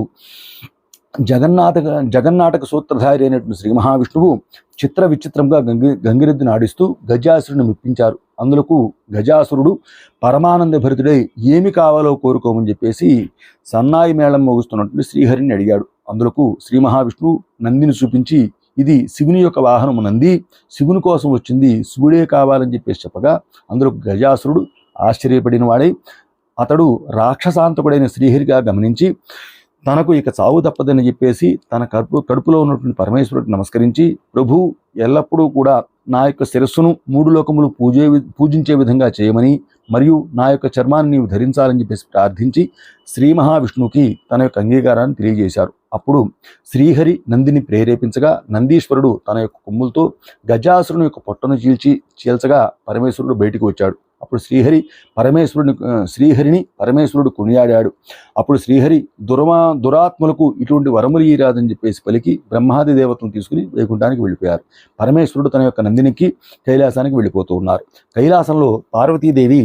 జగన్నాటక సూత్రధారి అయినటువంటి శ్రీ మహావిష్ణువు చిత్ర విచిత్రంగా గంగిరెద్దును ఆడిస్తూ గజాసురుని మెప్పించారు. అందులకు గజాసురుడు పరమానంద భరితుడై ఏమి కావాలో కోరుకోమని చెప్పేసి సన్నాయి మేళం మోగుస్తున్నటువంటి శ్రీహరిని అడిగాడు. అందులకు శ్రీ మహావిష్ణువు నందిని చూపించి, ఇది శివుని యొక్క వాహనము నంది, శివుని కోసం వచ్చింది, శివుడే కావాలని చెప్పేసి చెప్పగా అందులకు గజాసురుడు ఆశ్చర్యపడిన వాడై అతడు రాక్షసాంతకుడైన శ్రీహరిగా గమనించి తనకు ఇక చావు తప్పదని చెప్పేసి తన కడుపులో ఉన్నటువంటి పరమేశ్వరుడికి నమస్కరించి, ప్రభు ఎల్లప్పుడూ కూడా నా యొక్క శిరస్సును 3 లోకములు పూజించే విధంగా చేయమని మరియు నా యొక్క చర్మాన్ని నీవు ధరించాలని చెప్పేసి ప్రార్థించి శ్రీ మహావిష్ణువుకి తన యొక్క అంగీకారాన్ని తెలియజేశారు. అప్పుడు శ్రీహరి నందిని ప్రేరేపించగా నందీశ్వరుడు తన యొక్క కొమ్ములతో గజాసురుని యొక్క పొట్టను చీల్చగా పరమేశ్వరుడు బయటికి వచ్చాడు. అప్పుడు శ్రీహరిని పరమేశ్వరుడు కొనియాడాడు. అప్పుడు శ్రీహరి దురాత్మలకు ఇటువంటి వరములు ఈరాదని చెప్పేసి పలికి బ్రహ్మాది దేవతలను తీసుకుని వైకుంఠానికి వెళ్ళిపోయారు. పరమేశ్వరుడు తన యొక్క నందినికి కైలాసానికి వెళ్ళిపోతూ ఉన్నారు. కైలాసంలో పార్వతీదేవి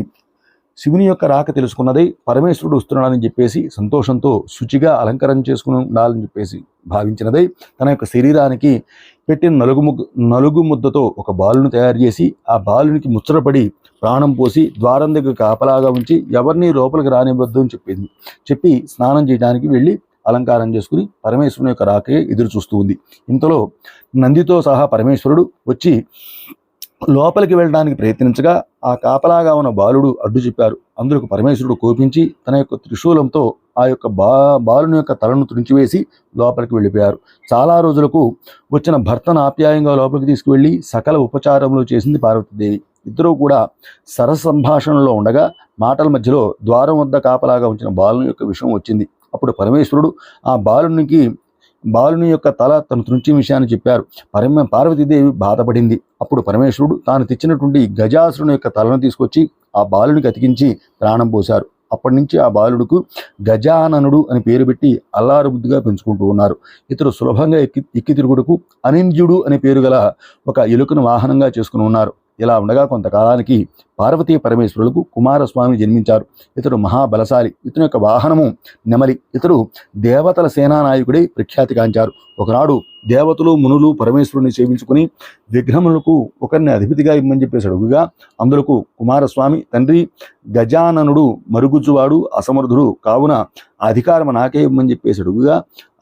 శివుని యొక్క రాక తెలుసుకున్నదై పరమేశ్వరుడు వస్తున్నాడని చెప్పేసి సంతోషంతో శుచిగా అలంకరణ చేసుకుని ఉండాలని చెప్పేసి భావించినదై తన యొక్క శరీరానికి పెట్టిన నలుగు ముద్దతో ఒక బాలును తయారు చేసి ఆ బాలునికి ముచ్చటపడి ప్రాణం పోసి ద్వారం దగ్గర కాపలాగా ఉంచి ఎవరిని లోపలికి రానివ్వద్దు అని చెప్పి స్నానం చేయడానికి వెళ్ళి అలంకారం చేసుకుని పరమేశ్వరుని యొక్క రాకే ఎదురు చూస్తూ ఉంది. ఇంతలో నందితో సహా పరమేశ్వరుడు వచ్చి లోపలికి వెళ్ళడానికి ప్రయత్నించగా ఆ కాపలాగా ఉన్న బాలుడు అడ్డు చెప్పారు. అందుకు పరమేశ్వరుడు కోపించి తన యొక్క త్రిశూలంతో ఆ యొక్క బాలుని యొక్క తలను తుంచివేసి లోపలికి వెళ్ళిపోయారు. చాలా రోజులకు వచ్చిన భర్తను ఆప్యాయంగా లోపలికి తీసుకువెళ్ళి సకల ఉపచారములు చేసింది పార్వతీదేవి. ఇద్దరూ కూడా సరస సంభాషణలో ఉండగా మాటల మధ్యలో ద్వారం వద్ద కాపలాగా ఉంచిన బాలుని యొక్క విషయం వచ్చింది. అప్పుడు పరమేశ్వరుడు ఆ బాలుని యొక్క తల తను త్రుంచిన విషయాన్ని చెప్పారు. పార్వతీదేవి బాధపడింది. అప్పుడు పరమేశ్వరుడు తాను తెచ్చినటువంటి గజాసురుని యొక్క తలను తీసుకొచ్చి ఆ బాలునికి అతికించి ప్రాణం పోశారు. అప్పటి నుంచి ఆ బాలుడుకు గజాననుడు అని పేరు పెట్టి అల్లారు బుద్ధిగా పెంచుకుంటూ ఉన్నారు. ఇతడు సులభంగా ఎక్కి తిరుగుడుకు అనింద్యుడు అనే పేరు గల ఒక ఎలుకను వాహనంగా చేసుకుని ఉన్నారు. ఇలా ఉండగా కొంతకాలానికి పార్వతీ పరమేశ్వరులకు కుమారస్వామి జన్మించారు. ఇతడు మహాబలశాలి. ఇతని యొక్క వాహనము నెమలి. ఇతడు దేవతల సేనానాయకుడై ప్రఖ్యాతిగాంచారు. ఒకనాడు దేవతలు మునులు పరమేశ్వరుని సేవించుకుని విగ్రహములకు ఒకరిని అధిపతిగా ఇమ్మని చెప్పేసి అడుగుగా అందులకు కుమారస్వామి తండ్రి గజాననుడు మరుగుజ్జువాడు అసమర్థుడు కావున అధికారం నాకే ఇమ్మని చెప్పేసి అడుగుగా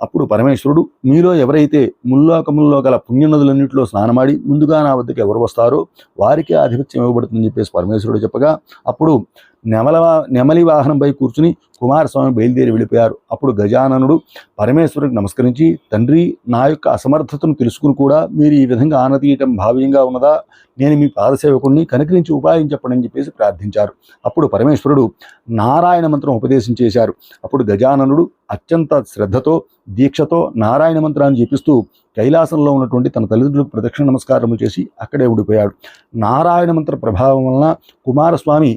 అప్పుడు పరమేశ్వరుడు మీలో ఎవరైతే ముల్లోకముల్లో గల పుణ్యనదులన్నింటిలో స్నానమాడి ముందుగా నా వద్దకు ఎవరు వస్తారో వారికి ఆధిపత్యం ఇవ్వబడుతుందని చెప్పేసి పరమేశ్వరుడు చెప్పగా అప్పుడు నెమలి వాహనంపై కూర్చుని కుమారస్వామి బయలుదేరి వెళ్ళిపోయారు. అప్పుడు గజాననుడు పరమేశ్వరుడికి నమస్కరించి తండ్రి నా యొక్క అసమర్థతను తెలుసుకుని కూడా మీరు ఈ విధంగా ఆనతీయటం భావ్యంగా ఉన్నదా? నేను మీ పాదసేవకుడిని కనుకరించి ఉపాయం చెప్పండి అని చెప్పేసి ప్రార్థించారు. అప్పుడు పరమేశ్వరుడు నారాయణ మంత్రం ఉపదేశం చేశారు. అప్పుడు గజాననుడు అత్యంత శ్రద్ధతో దీక్షతో నారాయణ మంత్రాన్ని జపిస్తూ కైలాసంలో ఉన్నటువంటి తన తల్లిదండ్రులకు ప్రదక్షిణ నమస్కారములు చేసి అక్కడే ఉండిపోయాడు. నారాయణ మంత్ర ప్రభావం వలన కుమారస్వామి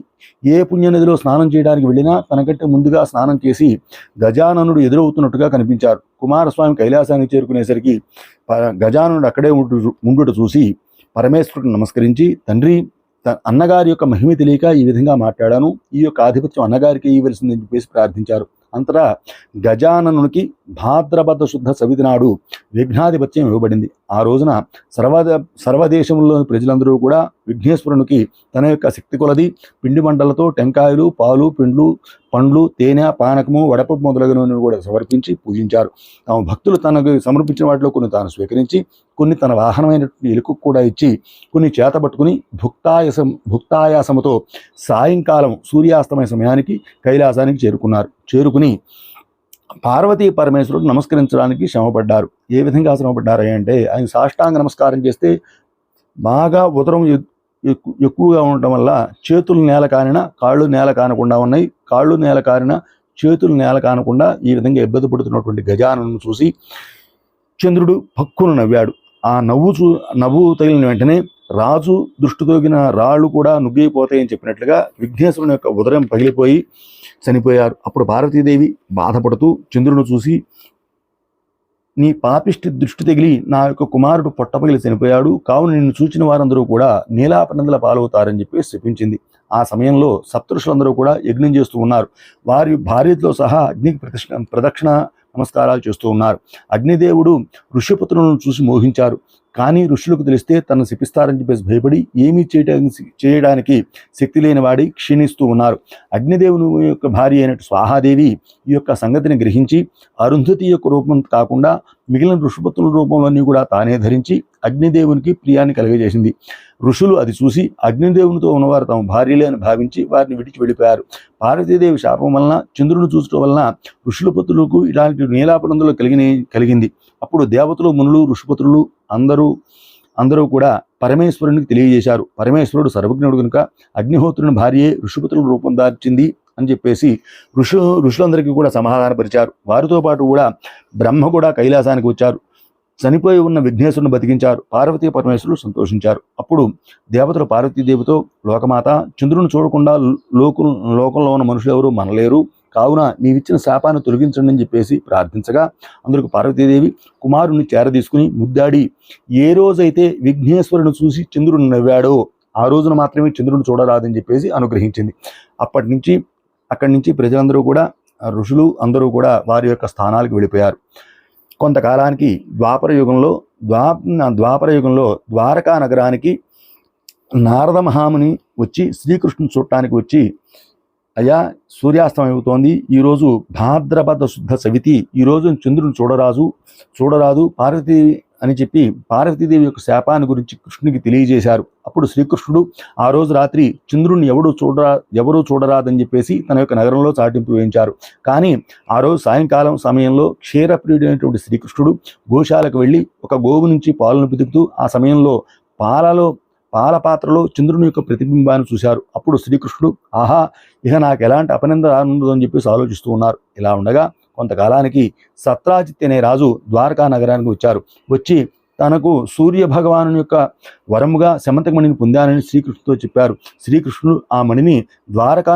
ఏ పుణ్యనదిలో స్నానం చేయడానికి వెళ్ళినా తనకంటే ముందుగా స్నానం చేసి గజాననుడు ఎదురవుతున్నట్టుగా కనిపించారు. కుమారస్వామి కైలాసానికి చేరుకునేసరికి గజాననుడు అక్కడే ఉండుట చూసి పరమేశ్వరుడిని నమస్కరించి తండ్రి అన్నగారి యొక్క మహిమ తెలియక ఈ విధంగా మాట్లాడాను, ఈ యొక్క ఆధిపత్యం అన్నగారికి ఇవ్వవలసిందని చెప్పేసి ప్రార్థించారు. అంతటా గజాననునికి భాద్రపద శుద్ధ సవితి నాడు విఘ్నాధిపత్యం ఇవ్వబడింది. ఆ రోజున సర్వదేశంలోని ప్రజలందరూ కూడా విఘ్నేశ్వరునికి తన యొక్క శక్తి కొలది పిండి మంటలతో టెంకాయలు పాలు పండ్లు తేనె పానకము వడపప్పు మొదలగునవి కూడా సమర్పించి పూజించారు. తమ భక్తులు తనకు సమర్పించిన వాటిలో కొన్ని తాను స్వీకరించి కొన్ని తన వాహనమైనటువంటి ఎలుకకు కూడా ఇచ్చి కొన్ని చేతబట్టుకుని భుక్తాయాసముతో సాయంకాలం సూర్యాస్తమయ సమయానికి కైలాసానికి చేరుకుని పార్వతీ పరమేశ్వరుడు నమస్కరించడానికి శ్రమపడ్డారు. ఏ విధంగా శ్రమపడ్డారు అంటే ఆయన సాష్టాంగ నమస్కారం చేస్తే బాగా ఉదరం ఎక్కువగా ఉండటం వల్ల చేతులు నేల కానిన కాళ్ళు నేల కానకుండా ఉన్నాయి. కాళ్ళు నేల కానిన చేతులు నేల కానకుండా ఈ విధంగా ఇబ్బంది పడుతున్నటువంటి గజానను చూసి చంద్రుడు పక్కును నవ్వాడు. ఆ నవ్వు తగిలిన వెంటనే రాజు దృష్టి తోగిన రాళ్ళు కూడా నుగ్గిపోతాయని చెప్పినట్లుగా విఘ్నేశ్వరుని యొక్క ఉదరం పగిలిపోయి చనిపోయారు. అప్పుడు పార్వతీదేవి బాధపడుతూ చంద్రుని చూసి నీ పాపిష్టి దృష్టి తగిలి నా యొక్క కుమారుడు పొట్టపగిలి చనిపోయాడు, కావున నిన్ను చూచిన వారందరూ కూడా నీలాపనందల పాలవుతారని చెప్పి శపించింది. ఆ సమయంలో సప్తఋషులందరూ కూడా యజ్ఞం చేస్తూ ఉన్నారు. వారి భార్యతో సహా అగ్నికి ప్రదక్షిణ నమస్కారాలు చేస్తూ ఉన్నారు. అగ్నిదేవుడు ఋషిపుత్రులను చూసి మోహించారు. కానీ ఋషులకు తెలిస్తే తనను శపిస్తారని చెప్పేసి భయపడి ఏమీ చేయడానికి శక్తి లేని వాడి క్షీణిస్తూ ఉన్నారు. అగ్నిదేవుని యొక్క భార్య అయినట్టు స్వాహాదేవి ఈ యొక్క సంగతిని గ్రహించి అరుంధతి యొక్క రూపం కాకుండా మిగిలిన ఋషిపుత్రుల రూపంలోని కూడా తానే ధరించి అగ్నిదేవునికి ప్రియాన్ని కలుగజేసింది. ఋషులు అది చూసి అగ్నిదేవునితో ఉన్నవారు తమ భార్యలే అని భావించి వారిని విడిచి వెళ్ళిపోయారు. పార్వతీదేవి శాపం వలన చంద్రుని చూసడం వలన ఋషుల పుత్రులకు ఇలాంటి నీలాపనందులు కలిగింది. అప్పుడు దేవతలు మునులు ఋషిపుత్రులు అందరూ కూడా పరమేశ్వరునికి తెలియజేశారు. పరమేశ్వరుడు సర్వజ్ఞుడు కనుక అగ్నిహోత్రుని భార్యే ఋషిపతుల రూపం దాల్చింది అని చెప్పేసి ఋషులందరికీ కూడా సమాధానపరిచారు. వారితో పాటు కూడా బ్రహ్మ కూడా కైలాసానికి వచ్చారు. చనిపోయి ఉన్న విఘ్నేశ్వరుని బతికించారు. పార్వతీ పరమేశ్వరులు సంతోషించారు. అప్పుడు దేవతలు పార్వతీదేవితో, లోకమాత, చంద్రుని చూడకుండా లోకంలో ఉన్న మనుషులు ఎవరు మనలేరు, కావున నీవిచ్చిన శాపాన్ని తొలగించండి అని చెప్పేసి ప్రార్థించగా అందుకు పార్వతీదేవి కుమారుణ్ణి చేరదీసుకుని ముద్దాడి ఏ రోజైతే విఘ్నేశ్వరుని చూసి చంద్రుని నవ్వాడో ఆ రోజున మాత్రమే చంద్రుని చూడరాదని చెప్పేసి అనుగ్రహించింది. అక్కడి నుంచి ప్రజలందరూ కూడా, ఋషులు అందరూ కూడా వారి యొక్క స్థానాలకు వెళ్ళిపోయారు. కొంతకాలానికి ద్వాపర యుగంలో ద్వారకా నగరానికి నారద మహాముని వచ్చి శ్రీకృష్ణుని చూడటానికి వచ్చి, అయ్యా సూర్యాస్తమయం అవుతోంది, ఈరోజు భాద్రపద శుద్ధ సవితి, ఈరోజు చంద్రుని చూడరాదు పార్వతీ అని చెప్పి పార్వతీదేవి యొక్క శాపాన్ని గురించి కృష్ణునికి తెలియజేశారు. అప్పుడు శ్రీకృష్ణుడు ఆ రోజు రాత్రి చంద్రుడిని ఎవరూ చూడరాదని చెప్పేసి తన యొక్క నగరంలో చాటింపు వేయించారు. కానీ ఆ రోజు సాయంకాలం సమయంలో క్షీరప్రియుడైనటువంటి శ్రీకృష్ణుడు గోశాలకు వెళ్ళి ఒక గోవు నుంచి పాలను పితుకుతూ ఆ సమయంలో పాల పాత్రలో చంద్రుని యొక్క ప్రతిబింబాన్ని చూశారు. అప్పుడు శ్రీకృష్ణుడు, ఆహా, ఇక నాకు ఎలాంటి అపనింద రానుండదు అని చెప్పేసి ఆలోచిస్తూ ఉన్నారు. ఇలా ఉండగా కొంతకాలానికి సత్రాజిత్ అనే రాజు ద్వారకా నగరానికి వచ్చారు. వచ్చి తనకు సూర్య భగవాను యొక్క వరముగా శమంతకమణిని పొందానని శ్రీకృష్ణుతో చెప్పారు. శ్రీకృష్ణుడు ఆ మణిని ద్వారకా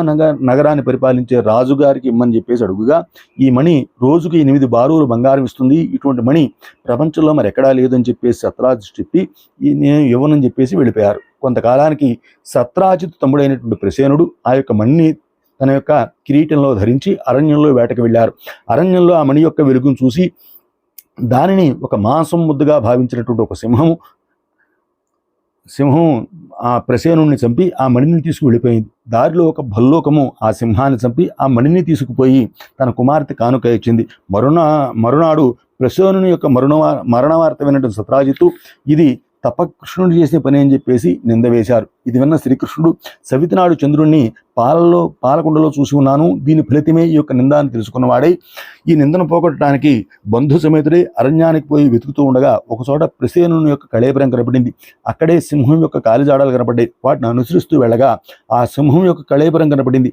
నగరాన్ని పరిపాలించే రాజుగారికి ఇమ్మని చెప్పేసి అడుగుగా, ఈ మణి రోజుకి 8 బారులు బంగారం ఇస్తుంది, ఇటువంటి మణి ప్రపంచంలో మరి ఎక్కడా లేదని చెప్పేసి సత్రాజిత్ చెప్పి నేను ఇవ్వనని చెప్పేసి వెళ్ళిపోయారు. కొంతకాలానికి సత్రాజిత్ తమ్ముడైనటువంటి ప్రసేనుడు ఆ యొక్క మణిని తన యొక్క కిరీటంలో ధరించి అరణ్యంలో వేటకు వెళ్ళారు. అరణ్యంలో ఆ మణి యొక్క వెలుగును చూసి దానిని ఒక మాంసం ముద్దగా భావించినటువంటి ఒక సింహం ఆ ప్రసేనుడిని చంపి ఆ మణిని తీసుకువెళ్ళిపోయింది. దారిలో ఒక భల్లోకము ఆ సింహాన్ని చంపి ఆ మణిని తీసుకుపోయి తన కుమార్తె కానుక ఇచ్చింది. మరునాడు ప్రసేనుని యొక్క మరణ వార్త విన్నటువంటి సత్రాజిత్తు ఇది తప్ప కృష్ణుడు చేసే పని అని చెప్పేసి నింద వేశారు. ఇది విన్న శ్రీకృష్ణుడు, సవితి నాడు చంద్రుణ్ణి పాలకుండలో చూసి ఉన్నాను, దీని ఫలితమే ఈ యొక్క నిందాన్ని తెలుసుకున్నవాడై ఈ నిందను పోగొట్టడానికి బంధు సమేతుడై అరణ్యానికి పోయి వెతుకుతూ ఉండగా ఒకచోట ప్రసేనుని యొక్క కళేబరం కనపడింది. అక్కడే సింహం యొక్క కాలిజాడలు కనపడ్డాయి. వాటిని అనుసరిస్తూ వెళ్ళగా ఆ సింహం యొక్క కళేబరం కనపడింది.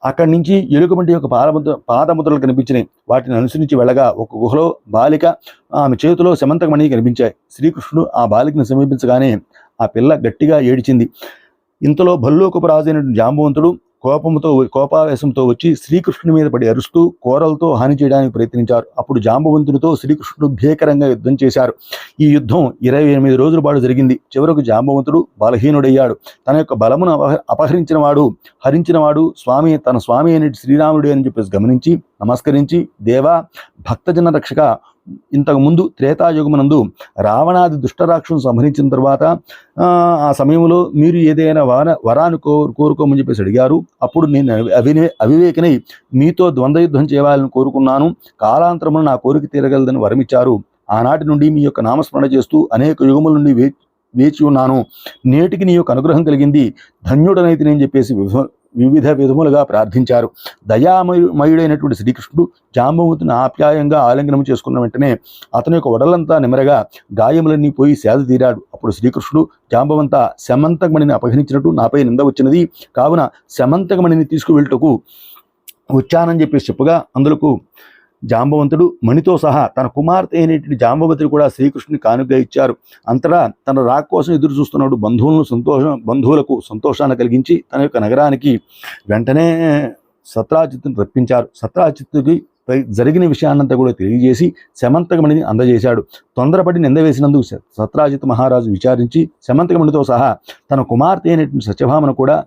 అక్కడి నుంచి ఎలుకబంటి యొక్క పాదముద్రలు కనిపించినాయి. వాటిని అనుసరించి వెళ్ళగా ఒక గుహలో బాలిక, ఆమె చేతిలో శమంతకమణి కనిపించాయి. శ్రీకృష్ణుడు ఆ బాలికను సమీపించగానే ఆ పిల్ల గట్టిగా ఏడిచింది. ఇంతలో భల్లూకపు రాజు అయినటువంటి జాంబవంతుడు కోపావేశంతో వచ్చి శ్రీకృష్ణుని మీద పడి అరుస్తూ కోరలతో హాని చేయడానికి ప్రయత్నించారు. అప్పుడు జాంబవంతునితో శ్రీకృష్ణుడు భీకరంగా యుద్ధం చేశారు. ఈ యుద్ధం 28 రోజుల పాటు జరిగింది. చివరకు జాంబవంతుడు బలహీనుడయ్యాడు. తన యొక్క బలమును హరించినవాడు తన స్వామి అయిన శ్రీరాముడే అని చెప్పేసి గమనించి నమస్కరించి, దేవా, భక్తజన రక్షక, ఇంతకు ముందు త్రేతాయుగమునందు రావణాది దుష్టరాక్షను సంహరించిన తర్వాత ఆ సమయంలో మీరు ఏదైనా వరాన్ని కోరుకోమని చెప్పేసి అడిగారు. అప్పుడు నేను అవివేకనై మీతో ద్వంద్వ యుద్ధం చేయాలని కోరుకున్నాను. కాలాంతరమున నా కోరిక తీరగలదని వరమిచ్చారు. ఆనాటి నుండి మీ యొక్క నామస్మరణ చేస్తూ అనేక యుగముల నుండి వేచి ఉన్నాను. నేటికి నీ యొక్క అనుగ్రహం కలిగింది, ధన్యుడనైతే నేను చెప్పేసి వివిధ విధములుగా ప్రార్థించారు. దయామయుడైనటువంటి శ్రీకృష్ణుడు జాంబవంతుని ఆప్యాయంగా ఆలింగనం చేసుకున్న వెంటనే అతని యొక్క వడలంతా నిమరగా గాయములన్నీ పోయి సేద తీరాడు. అప్పుడు శ్రీకృష్ణుడు, జాంబవంత, శమంతకమణిని అపహరించినట్టు నాపై నింద వచ్చినది, కావున శమంతకమణిని తీసుకువెళ్ళటకు వచ్చానని చెప్పేసి చెప్పగా అందులకు జాంబవంతుడు మణితో సహా తన కుమార్తె అయినటువంటి జాంబవతిని కూడా శ్రీకృష్ణుని కానుకగా ఇచ్చారు. అంతటా తన రాక కోసం ఎదురు చూస్తున్నాడు. బంధువులకు సంతోషాన్ని కలిగించి తన యొక్క నగరానికి వెంటనే సత్రాజిత్తుని రప్పించారు. సత్రాజిత్తుకి జరిగిన విషయాన్నంతా కూడా తెలియజేసి శమంతకమణిని అందజేశాడు. తొందరపడి నింద వేసినందుకు సత్రాజిత్ మహారాజు విచారించి శమంతకమణితో సహా తన కుమార్తె అయినటువంటి సత్యభామను కూడా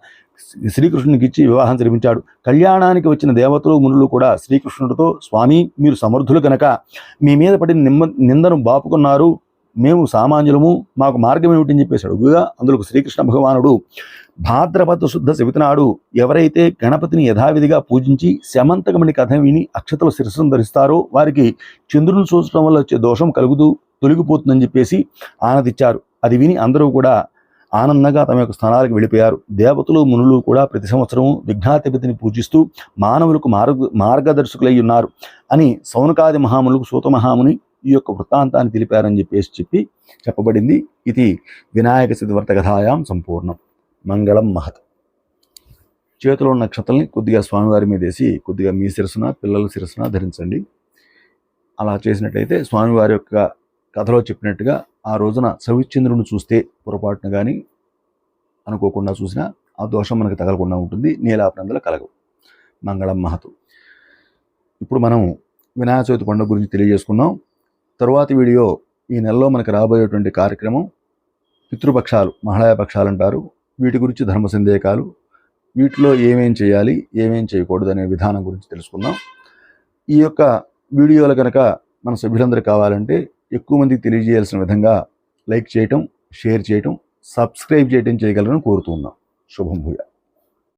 శ్రీకృష్ణునికి ఇచ్చి వివాహం జరిపించాడు. కళ్యాణానికి వచ్చిన దేవతలు మునులు కూడా శ్రీకృష్ణుడితో, స్వామి, మీరు సమర్థులు కనుక మీ మీద పడిన నిందను బాపుకున్నారు, మేము సామాన్యులము, మాకు మార్గం ఏమిటని చెప్పేసి అడుగుగా అందులో శ్రీకృష్ణ భగవానుడు, భాద్రపద శుద్ధ శివతి నాడు ఎవరైతే గణపతిని యథావిధిగా పూజించి శమంతకమణి కథ విని అక్షతలు శిరస్సును ధరిస్తారో వారికి చంద్రుని చూసడం వల్ల వచ్చే దోషం తొలగిపోతుందని చెప్పేసి ఆనందించారు. అది విని అందరూ కూడా ఆనందంగా తమ యొక్క స్థానాలకు వెళ్ళిపోయారు. దేవతలు మునులు కూడా ప్రతి సంవత్సరం విఘ్నాధిపతిని పూజిస్తూ మానవులకు మార్గదర్శకులై ఉన్నారు అని సౌనకాది మహామునులకు సూత మహాముని ఈ యొక్క వృత్తాంతాన్ని తెలిపారని చెప్పబడింది. ఇది వినాయక చతుర్థి కథాయాం సంపూర్ణం. మంగళం మహత్. చేతిలో ఉన్న నక్షత్రాలని కొద్దిగా స్వామివారి మీద వేసి కొద్దిగా మీ శిరస్సున పిల్లల శిరస్సున ధరించండి. అలా చేసినట్లయితే స్వామివారి యొక్క కథలో చెప్పినట్టుగా ఆ రోజున సవిచంద్రుని చూస్తే పొరపాటున కానీ అనుకోకుండా చూసినా ఆ దోషం మనకు తగలకుండా ఉంటుంది. నీలాపనందలు కలగవు. మంగళం మహతు. ఇప్పుడు మనం వినాయక చవితి పండుగ గురించి తెలియజేసుకున్నాం. తరువాతి వీడియో ఈ నెలలో మనకు రాబోయేటువంటి కార్యక్రమం పితృపక్షాలు, మహాళయ పక్షాలు అంటారు. వీటి గురించి ధర్మ సందేహాలు, వీటిలో ఏమేం చేయాలి ఏమేం చేయకూడదు అనే విధానం గురించి తెలుసుకుందాం. ఈ యొక్క వీడియోలు కనుక మన సభ్యులందరూ కావాలంటే ఎక్కువ మందికి తెలియజేయాల్సిన విధంగా లైక్ చేయటం, షేర్ చేయటం, సబ్స్క్రైబ్ చేయటం చేయగలరని కోరుతూ ఉన్నాం. శుభం భూయా.